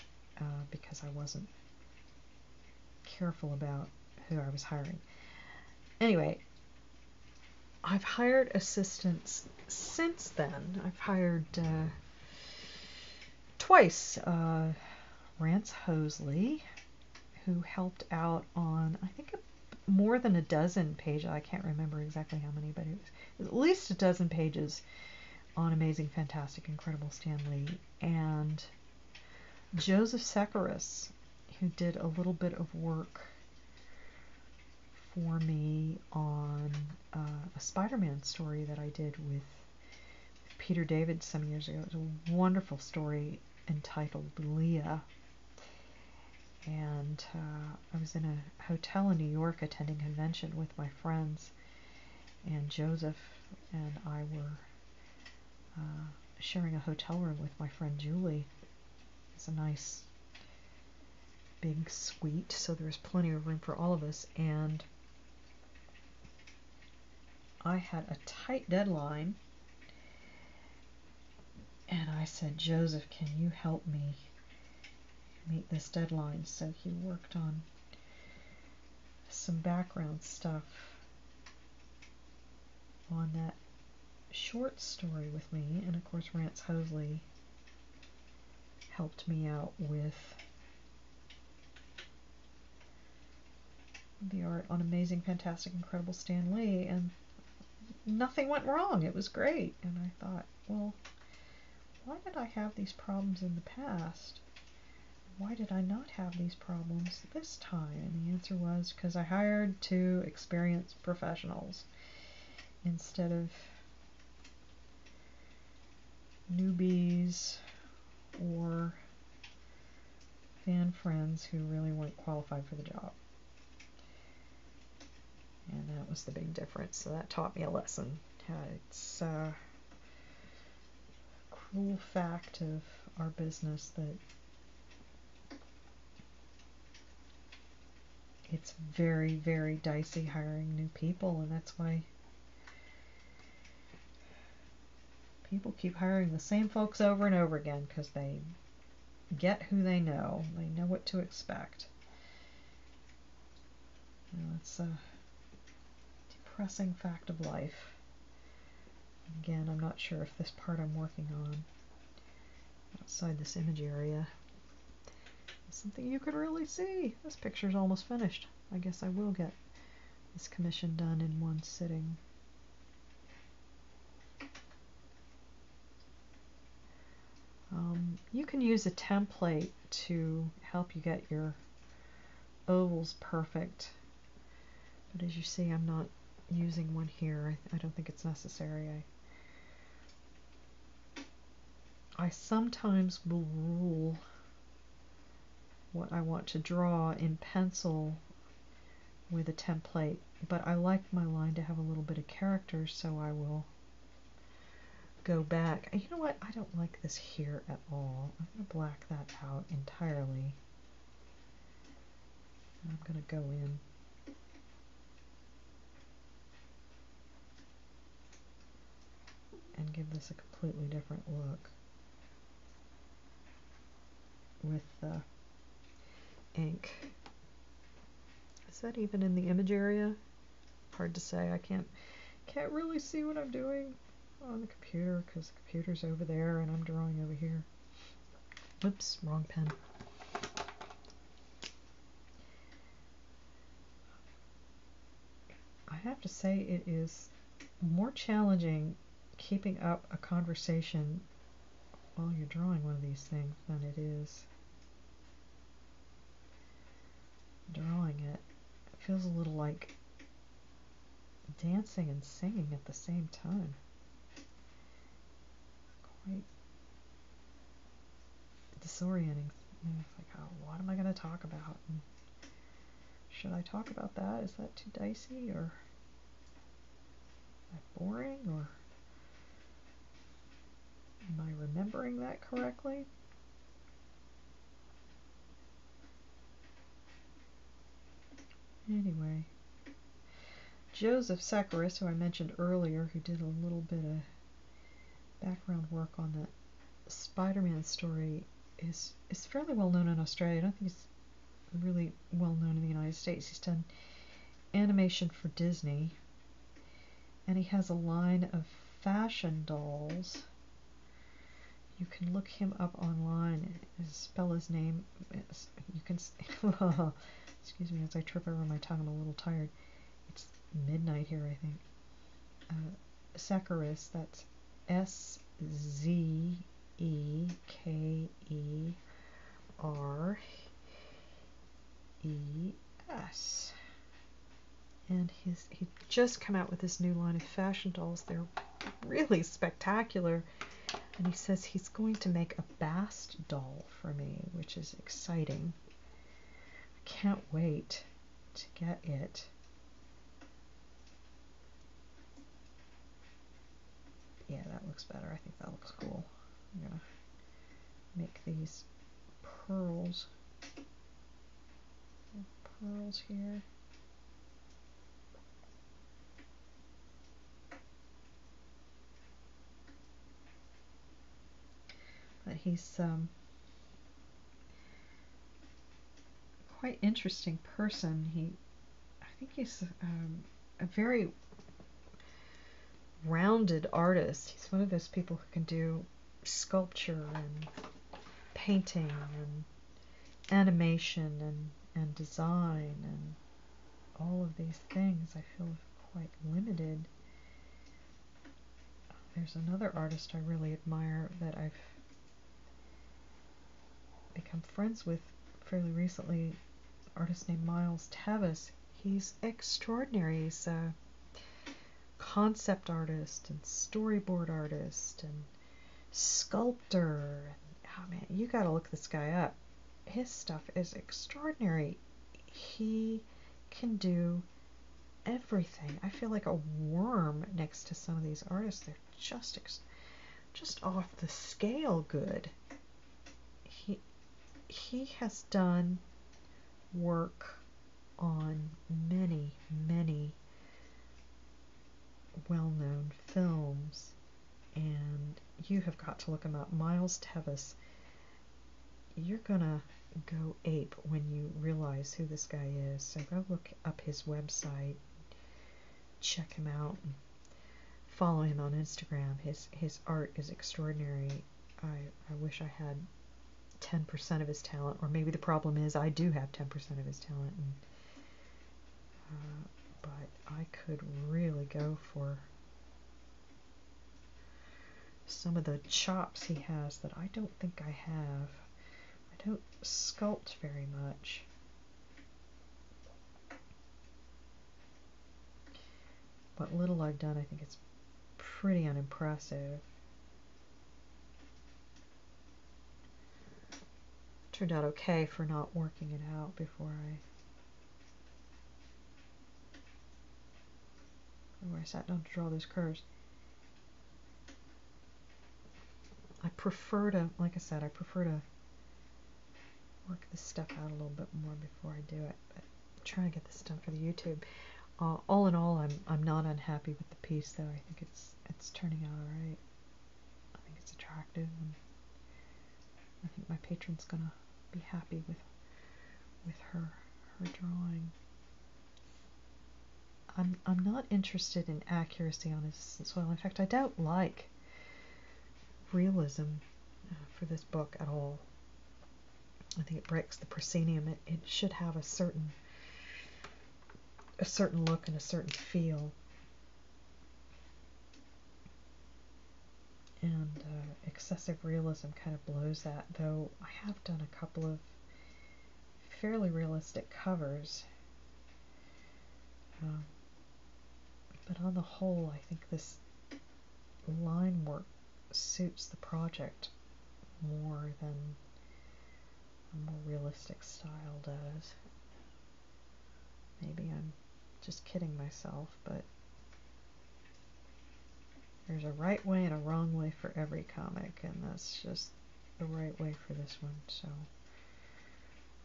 because I wasn't careful about who I was hiring. Anyway, I've hired assistants since then. I've hired twice. Rance Hosley, who helped out on, I think, more than a dozen pages. I can't remember exactly how many, but it was at least a dozen pages on Amazing, Fantastic, Incredible Stan Lee. And Joseph Sekaris, who did a little bit of work for me on a Spider-Man story that I did with Peter David some years ago. It was a wonderful story entitled Leah. And I was in a hotel in New York attending a convention with my friends, and Joseph and I were sharing a hotel room with my friend Julie. It's a nice big suite, so there's plenty of room for all of us, and I had a tight deadline, and I I said, Joseph, can you help me meet this deadline? So he worked on some background stuff on that short story with me, and of course Rance Hosley helped me out with the art on Amazing, Fantastic, Incredible Stan Lee, and nothing went wrong. It was great. And I thought, well, why did I have these problems in the past? Why did I not have these problems this time? And the answer was because I hired 2 experienced professionals instead of newbies or fan friends who really weren't qualified for the job. And that was the big difference. So that taught me a lesson. It's a cruel fact of our business that it's very, very dicey hiring new people, and that's why people keep hiring the same folks over and over again, because they get who they know. They know what to expect. It's a depressing fact of life. Again, I'm not sure if this part I'm working on outside this image area is something you could really see. This picture's almost finished. I guess I will get this commission done in one sitting. You can use a template to help you get your ovals perfect, but as you see, I'm not using one here. I don't think it's necessary. I sometimes will rule what I want to draw in pencil with a template, but I like my line to have a little bit of character, so I will go back. You know what? I don't like this here at all. I'm going to black that out entirely. And I'm going to go in and give this a completely different look with the ink. Is that even in the image area? Hard to say. I can't really see what I'm doing on the computer because the computer's over there and I'm drawing over here. Oops, wrong pen. I have to say it is more challenging keeping up a conversation while you're drawing one of these things than it is drawing it. It feels a little like dancing and singing at the same time. Quite disorienting. It's like, oh, what am I going to talk about? And should I talk about that? Is that too dicey, or is that boring, or am I remembering that correctly? Anyway, Joseph Sakaris, who I mentioned earlier, who did a little bit of background work on that Spider-Man story, is fairly well known in Australia. I don't think he's really well known in the United States. He's done animation for Disney, and he has a line of fashion dolls. You can look him up online. Spell his name. You can. Excuse me as I trip over my tongue. I'm a little tired. It's midnight here, I think. Sakaris. That's Zekeres. And he just come out with this new line of fashion dolls. They're really spectacular. And he says he's going to make a Bast doll for me, which is exciting. I can't wait to get it. Yeah, that looks better. I think that looks cool. I'm going to make these pearls. Pearls here. he's quite interesting person. I think he's a very rounded artist. He's one of those people who can do sculpture and painting and animation and design and all of these things. I feel quite limited. There's another artist I really admire that I've become friends with fairly recently, an artist named Miles Tevis. He's extraordinary. He's a concept artist and storyboard artist and sculptor. Oh man, you gotta look this guy up. His stuff is extraordinary. He can do everything. I feel like a worm next to some of these artists. They're just off the scale good. He has done work on many well-known films, and you have got to look him up. Miles Tevis. You're gonna go ape when you realize who this guy is. So go look up his website, check him out, and follow him on Instagram. His art is extraordinary. I wish I had 10% of his talent, or maybe the problem is I do have 10% of his talent, but I could really go for some of the chops he has that I don't think I have. I don't sculpt very much. What little I've done, I think it's pretty unimpressive. Turned out okay for not working it out before I sat down to draw those curves. I prefer to, like I said, I prefer to work this stuff out a little bit more before I do it. But I'm trying to get this done for the YouTube. All in all, I'm not unhappy with the piece, though. I think it's turning out alright. I think it's attractive, and I think my patron's gonna be happy with her drawing. I'm not interested in accuracy on this as well. In fact, I don't like realism for this book at all. I think it breaks the proscenium. It should have a certain look and a certain feel. And excessive realism kind of blows that, though I have done a couple of fairly realistic covers. But on the whole, I think this line work suits the project more than a more realistic style does. Maybe I'm just kidding myself, but there's a right way and a wrong way for every comic, and that's just the right way for this one, so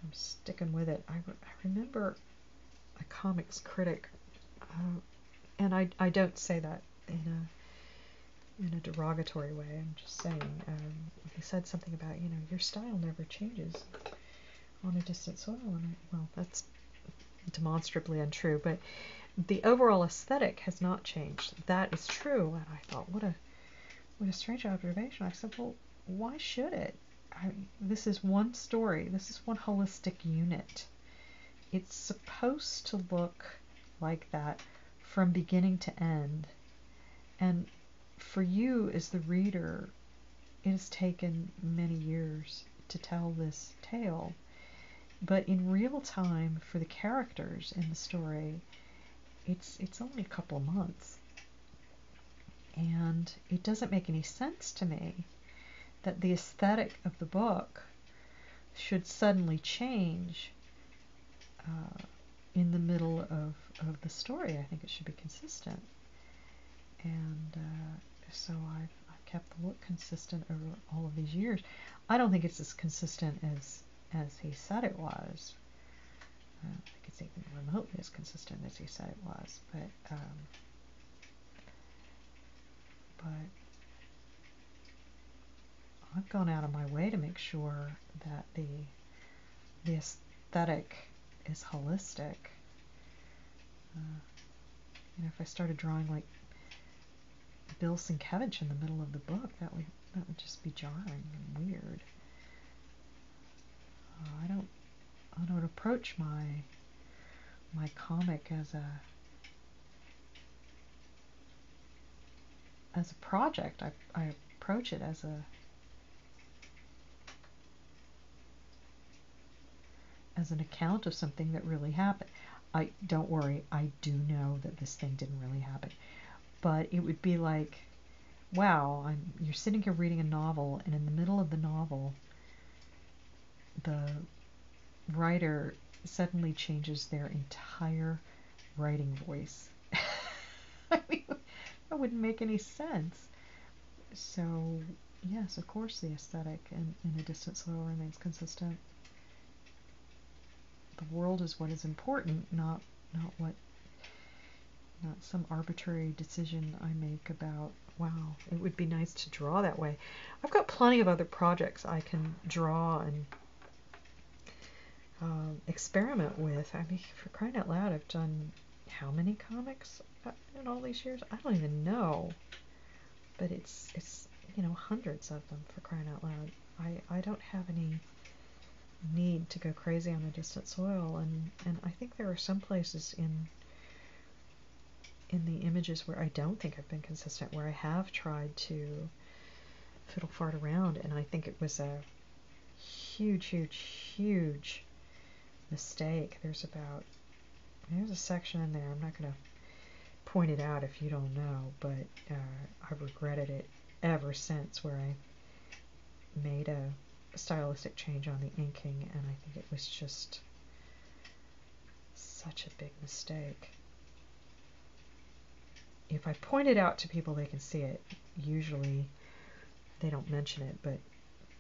I'm sticking with it. I remember a comics critic, and I don't say that in a derogatory way. I'm just saying, he said something about, your style never changes on a distant soil, and well, that's demonstrably untrue, but the overall aesthetic has not changed. That is true, and I thought, what a strange observation. I said, well, why should it? This is one story. This is one holistic unit. It's supposed to look like that from beginning to end. And for you as the reader, it has taken many years to tell this tale. But in real time, for the characters in the story, it's only a couple of months. And it doesn't make any sense to me that the aesthetic of the book should suddenly change in the middle of the story. I think it should be consistent. And so I've kept the look consistent over all of these years. I don't think it's as consistent as he said it was. I don't think it's even remotely as consistent as he said it was, but I've gone out of my way to make sure that the aesthetic is holistic. If I started drawing like Bill Sienkiewicz in the middle of the book, that would just be jarring and weird. I don't approach my comic as a project. I approach it as an account of something that really happened. Don't worry, I do know that this thing didn't really happen. But it would be like, wow, you're sitting here reading a novel, and in the middle of the novel, the writer suddenly changes their entire writing voice. I mean, that wouldn't make any sense. So, yes, of course the aesthetic in A Distant Soil remains consistent. The world is what is important, not some arbitrary decision I make about, wow, it would be nice to draw that way. I've got plenty of other projects I can draw and experiment with. I mean, for crying out loud, I've done how many comics in all these years? I don't even know. But it's hundreds of them, for crying out loud. I don't have any need to go crazy on A Distant Soil, and I think there are some places in the images where I don't think I've been consistent, where I have tried to fiddle fart around, and I think it was a huge mistake. There's a section in there, I'm not going to point it out if you don't know, but I've regretted it ever since, where I made a stylistic change on the inking, and I think it was just such a big mistake. If I point it out to people, they can see it. Usually they don't mention it, but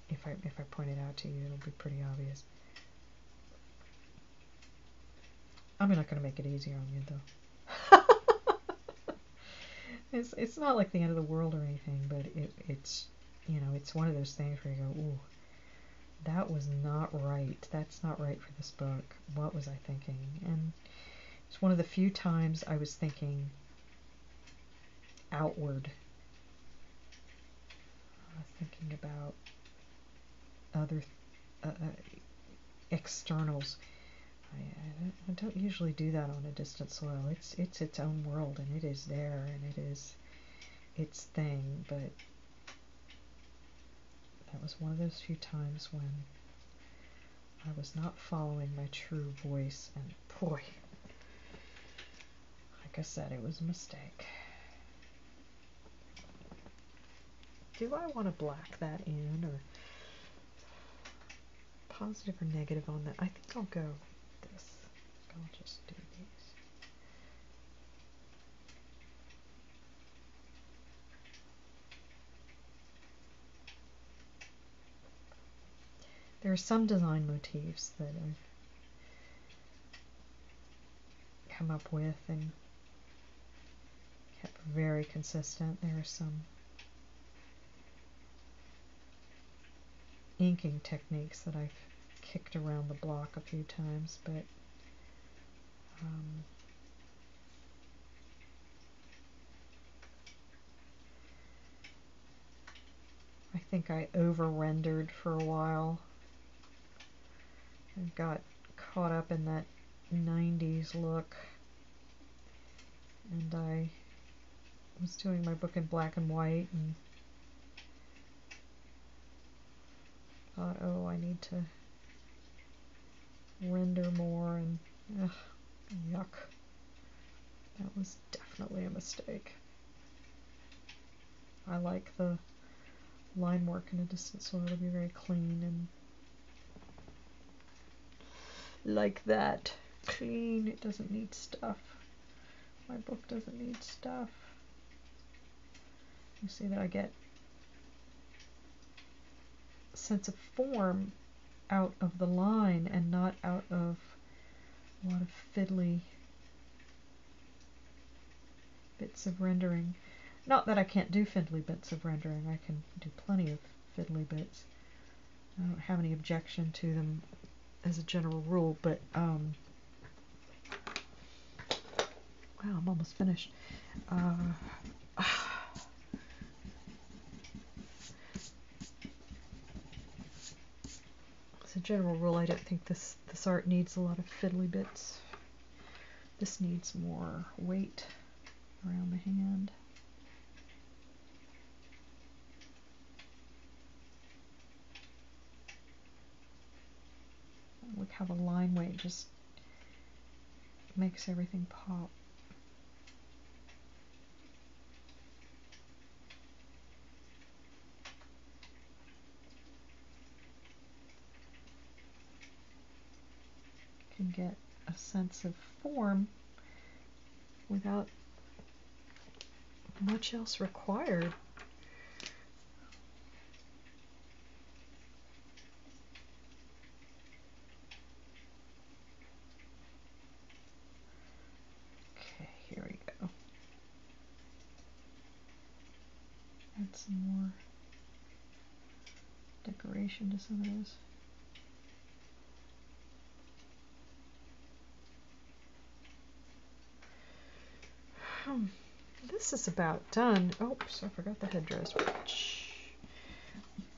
if I point it out to you, it'll be pretty obvious. I'm not going to make it easier on you, though. It's not like the end of the world or anything, but it's one of those things where you go, ooh, that was not right. That's not right for this book. What was I thinking? And it's one of the few times I was thinking outward. Thinking about other externals. I don't usually do that on A Distant Soil. It's its own world, and it is there, and it is its thing, but that was one of those few times when I was not following my true voice, and boy, like I said, it was a mistake. Do I want to black that in, or positive or negative on that? I think I'll go with this. I'll just do these. There are some design motifs that I've come up with and kept very consistent. There are some inking techniques that I've kicked around the block a few times, but I think I over-rendered for a while. I got caught up in that 90s look, and I was doing my book in black and white and thought, oh, I need to render more, and ugh, yuck. That was definitely a mistake. I like the line work in A Distant Soil to be very clean, and like that. Clean. It doesn't need stuff. My book doesn't need stuff. You see that I get a sense of form out of the line and not out of a lot of fiddly bits of rendering. Not that I can't do fiddly bits of rendering. I can do plenty of fiddly bits. I don't have any objection to them as a general rule, but wow, I'm almost finished. As a general rule, I don't think this art needs a lot of fiddly bits. This needs more weight around the hand. Look how the line weight just makes everything pop. You can get a sense of form without much else required. Okay, here we go. Add some more decoration to some of those. This is about done. Oops, I forgot the headdress.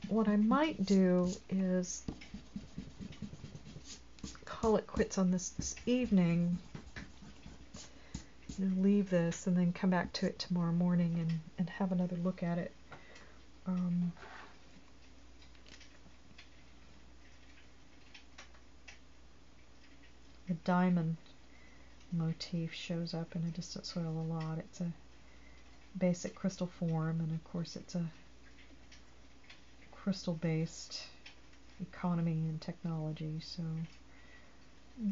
What I might do is call it quits on this evening. Leave this and then come back to it tomorrow morning and have another look at it. The diamond motif shows up in a distant soil a lot. It's a basic crystal form, and of course it's a crystal-based economy and technology, so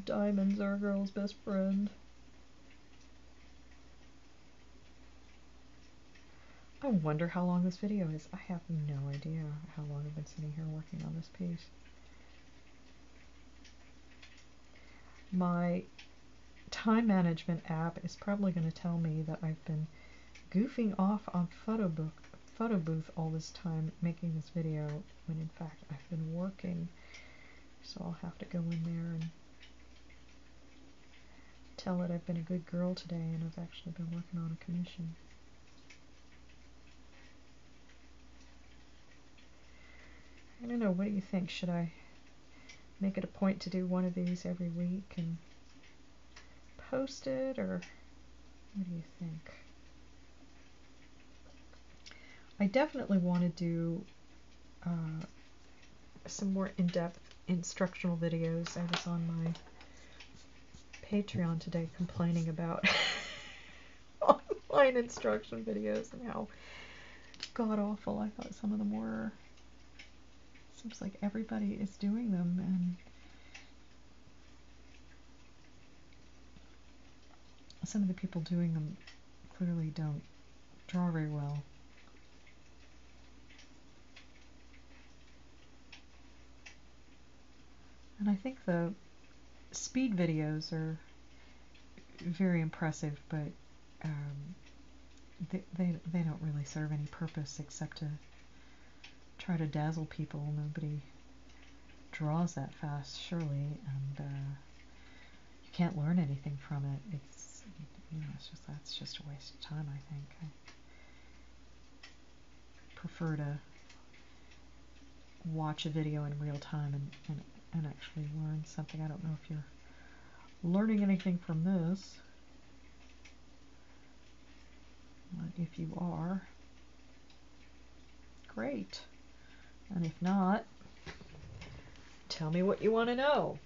diamonds are a girl's best friend. I wonder how long this video is. I have no idea how long I've been sitting here working on this piece. My time management app is probably going to tell me that I've been goofing off on photo booth all this time making this video, when in fact I've been working. So I'll have to go in there and tell it I've been a good girl today and I've actually been working on a commission. I don't know, what do you think? Should I make it a point to do one of these every week and post it, or what do you think? I definitely want to do some more in-depth instructional videos. I was on my Patreon today complaining about online instruction videos and how god-awful I thought some of them were. Seems like everybody is doing them, and some of the people doing them clearly don't draw very well. And I think the speed videos are very impressive, but they don't really serve any purpose except to try to dazzle people. Nobody draws that fast, surely, and you can't learn anything from it. It's, you know, that's just a waste of time, I think. I prefer to watch a video in real time and actually learn something. I don't know if you're learning anything from this, but if you are, great. And if not, tell me what you want to know.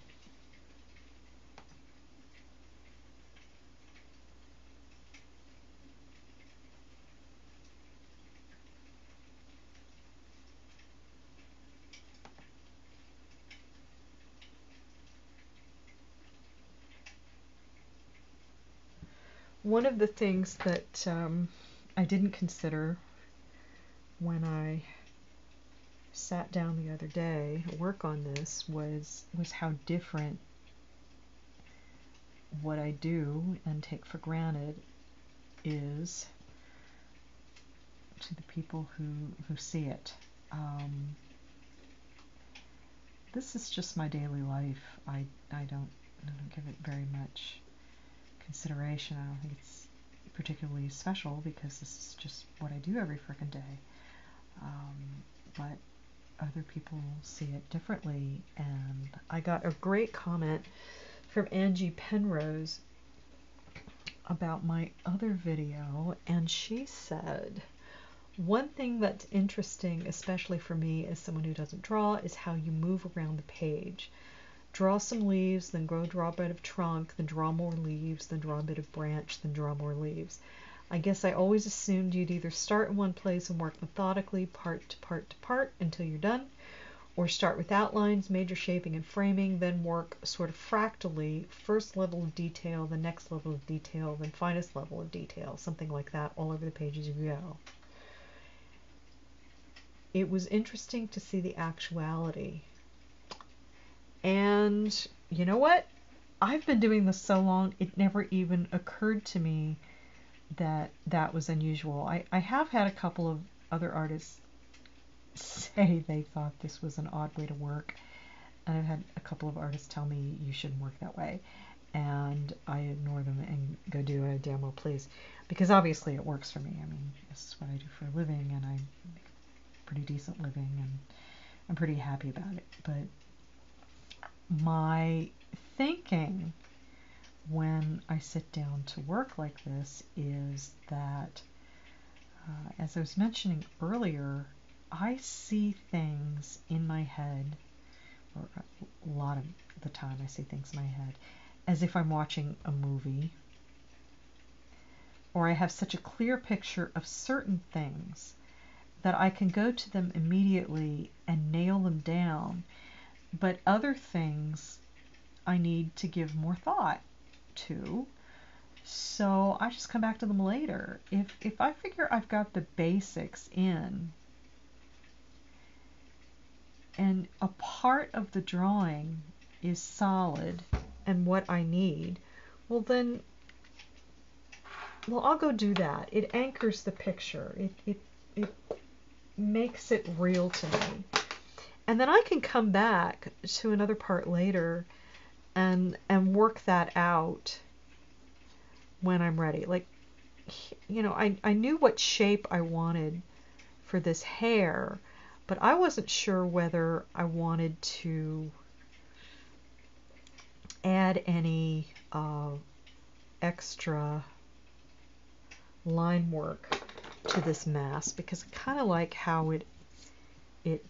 One of the things that I didn't consider when I sat down the other day to work on this was how different what I do and take for granted is to the people who see it. This is just my daily life. I don't give it very much consideration. I don't think it's particularly special because this is just what I do every frickin' day. But other people see it differently, and I got a great comment from Angie Penrose about my other video, and she said, one thing that's interesting, especially for me as someone who doesn't draw, is how you move around the page. Draw some leaves, then go draw a bit of trunk, then draw more leaves, then draw a bit of branch, then draw more leaves. I guess I always assumed you'd either start in one place and work methodically, part to part to part, until you're done, or start with outlines, major shaping and framing, then work sort of fractally, first level of detail, the next level of detail, then finest level of detail, something like that, all over the pages you go. It was interesting to see the actuality. And you know what? I've been doing this so long, it never even occurred to me that that was unusual. I have had a couple of other artists say they thought this was an odd way to work. And I've had a couple of artists tell me you shouldn't work that way. And I ignore them and go do a damn well please. Because obviously it works for me. I mean, this is what I do for a living, and I make a pretty decent living, and I'm pretty happy about it. But my thinking when I sit down to work like this is that, as I was mentioning earlier, I see things in my head, or a lot of the time I see things in my head, as if I'm watching a movie, or I have such a clear picture of certain things that I can go to them immediately and nail them down, but other things I need to give more thought to, so I just come back to them later. If I figure I've got the basics in, and a part of the drawing is solid and what I need, well then, I'll go do that. It anchors the picture. It makes it real to me. And then I can come back to another part later and work that out when I'm ready. Like, you know, I knew what shape I wanted for this hair, but I wasn't sure whether I wanted to add any extra line work to this mask, because I kind of like how it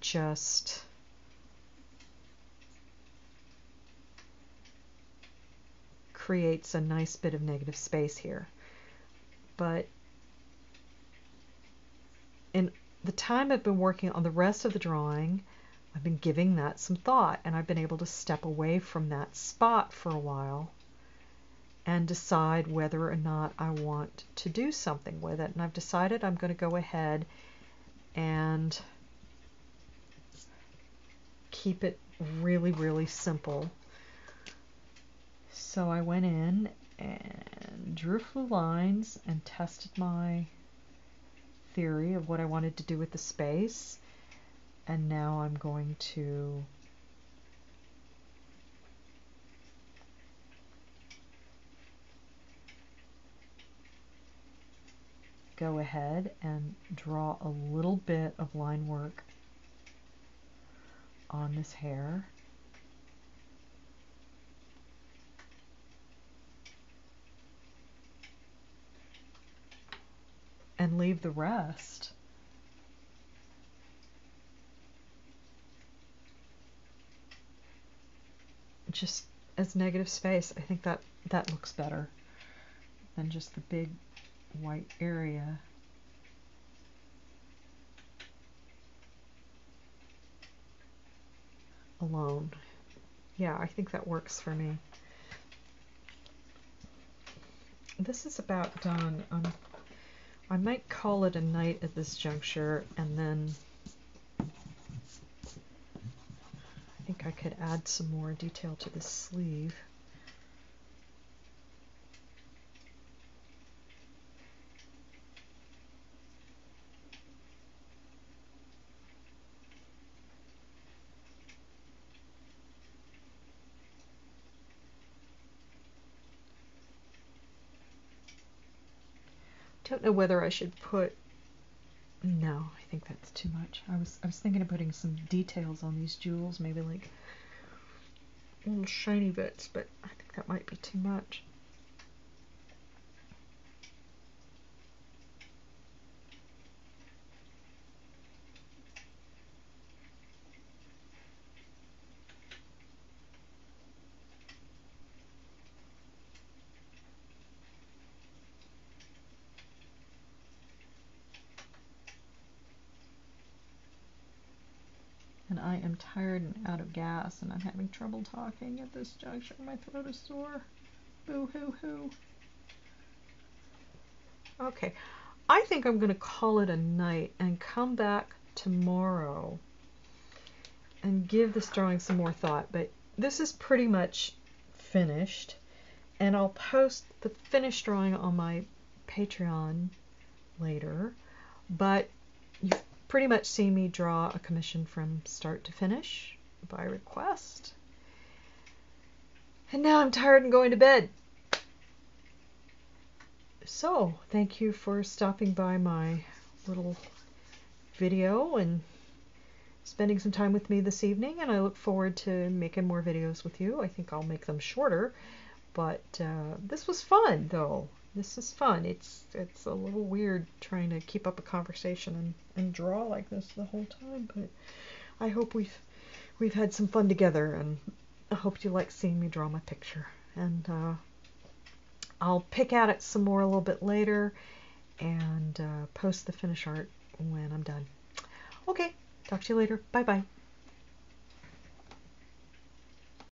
just creates a nice bit of negative space here. But in the time I've been working on the rest of the drawing, I've been giving that some thought, and I've been able to step away from that spot for a while and decide whether or not I want to do something with it. And I've decided I'm going to go ahead and keep it really, really simple. So I went in and drew a few lines and tested my theory of what I wanted to do with the space. And now I'm going to go ahead and draw a little bit of line work on this hair. And leave the rest just as negative space. I think that looks better than just the big white area. Alone. Yeah, I think that works for me. This is about done. I might call it a night at this juncture, and then I think I could add some more detail to this sleeve. Don't know whether I should put, no, I think that's too much. I was thinking of putting some details on these jewels, maybe like little shiny bits, but I think that might be too much. And I am tired and out of gas, and I'm having trouble talking at this juncture. My throat is sore. Boo hoo hoo. Okay, I think I'm going to call it a night and come back tomorrow and give this drawing some more thought. But this is pretty much finished, and I'll post the finished drawing on my Patreon later. But you've pretty much seen me draw a commission from start to finish by request. And now I'm tired and going to bed. So, thank you for stopping by my little video and spending some time with me this evening, and I look forward to making more videos with you. I think I'll make them shorter, but this was fun, though. This is fun. It's a little weird trying to keep up a conversation and draw like this the whole time, but I hope we've had some fun together, and I hope you like seeing me draw my picture. And I'll pick at it some more a little bit later and post the finished art when I'm done. Okay, talk to you later. Bye-bye.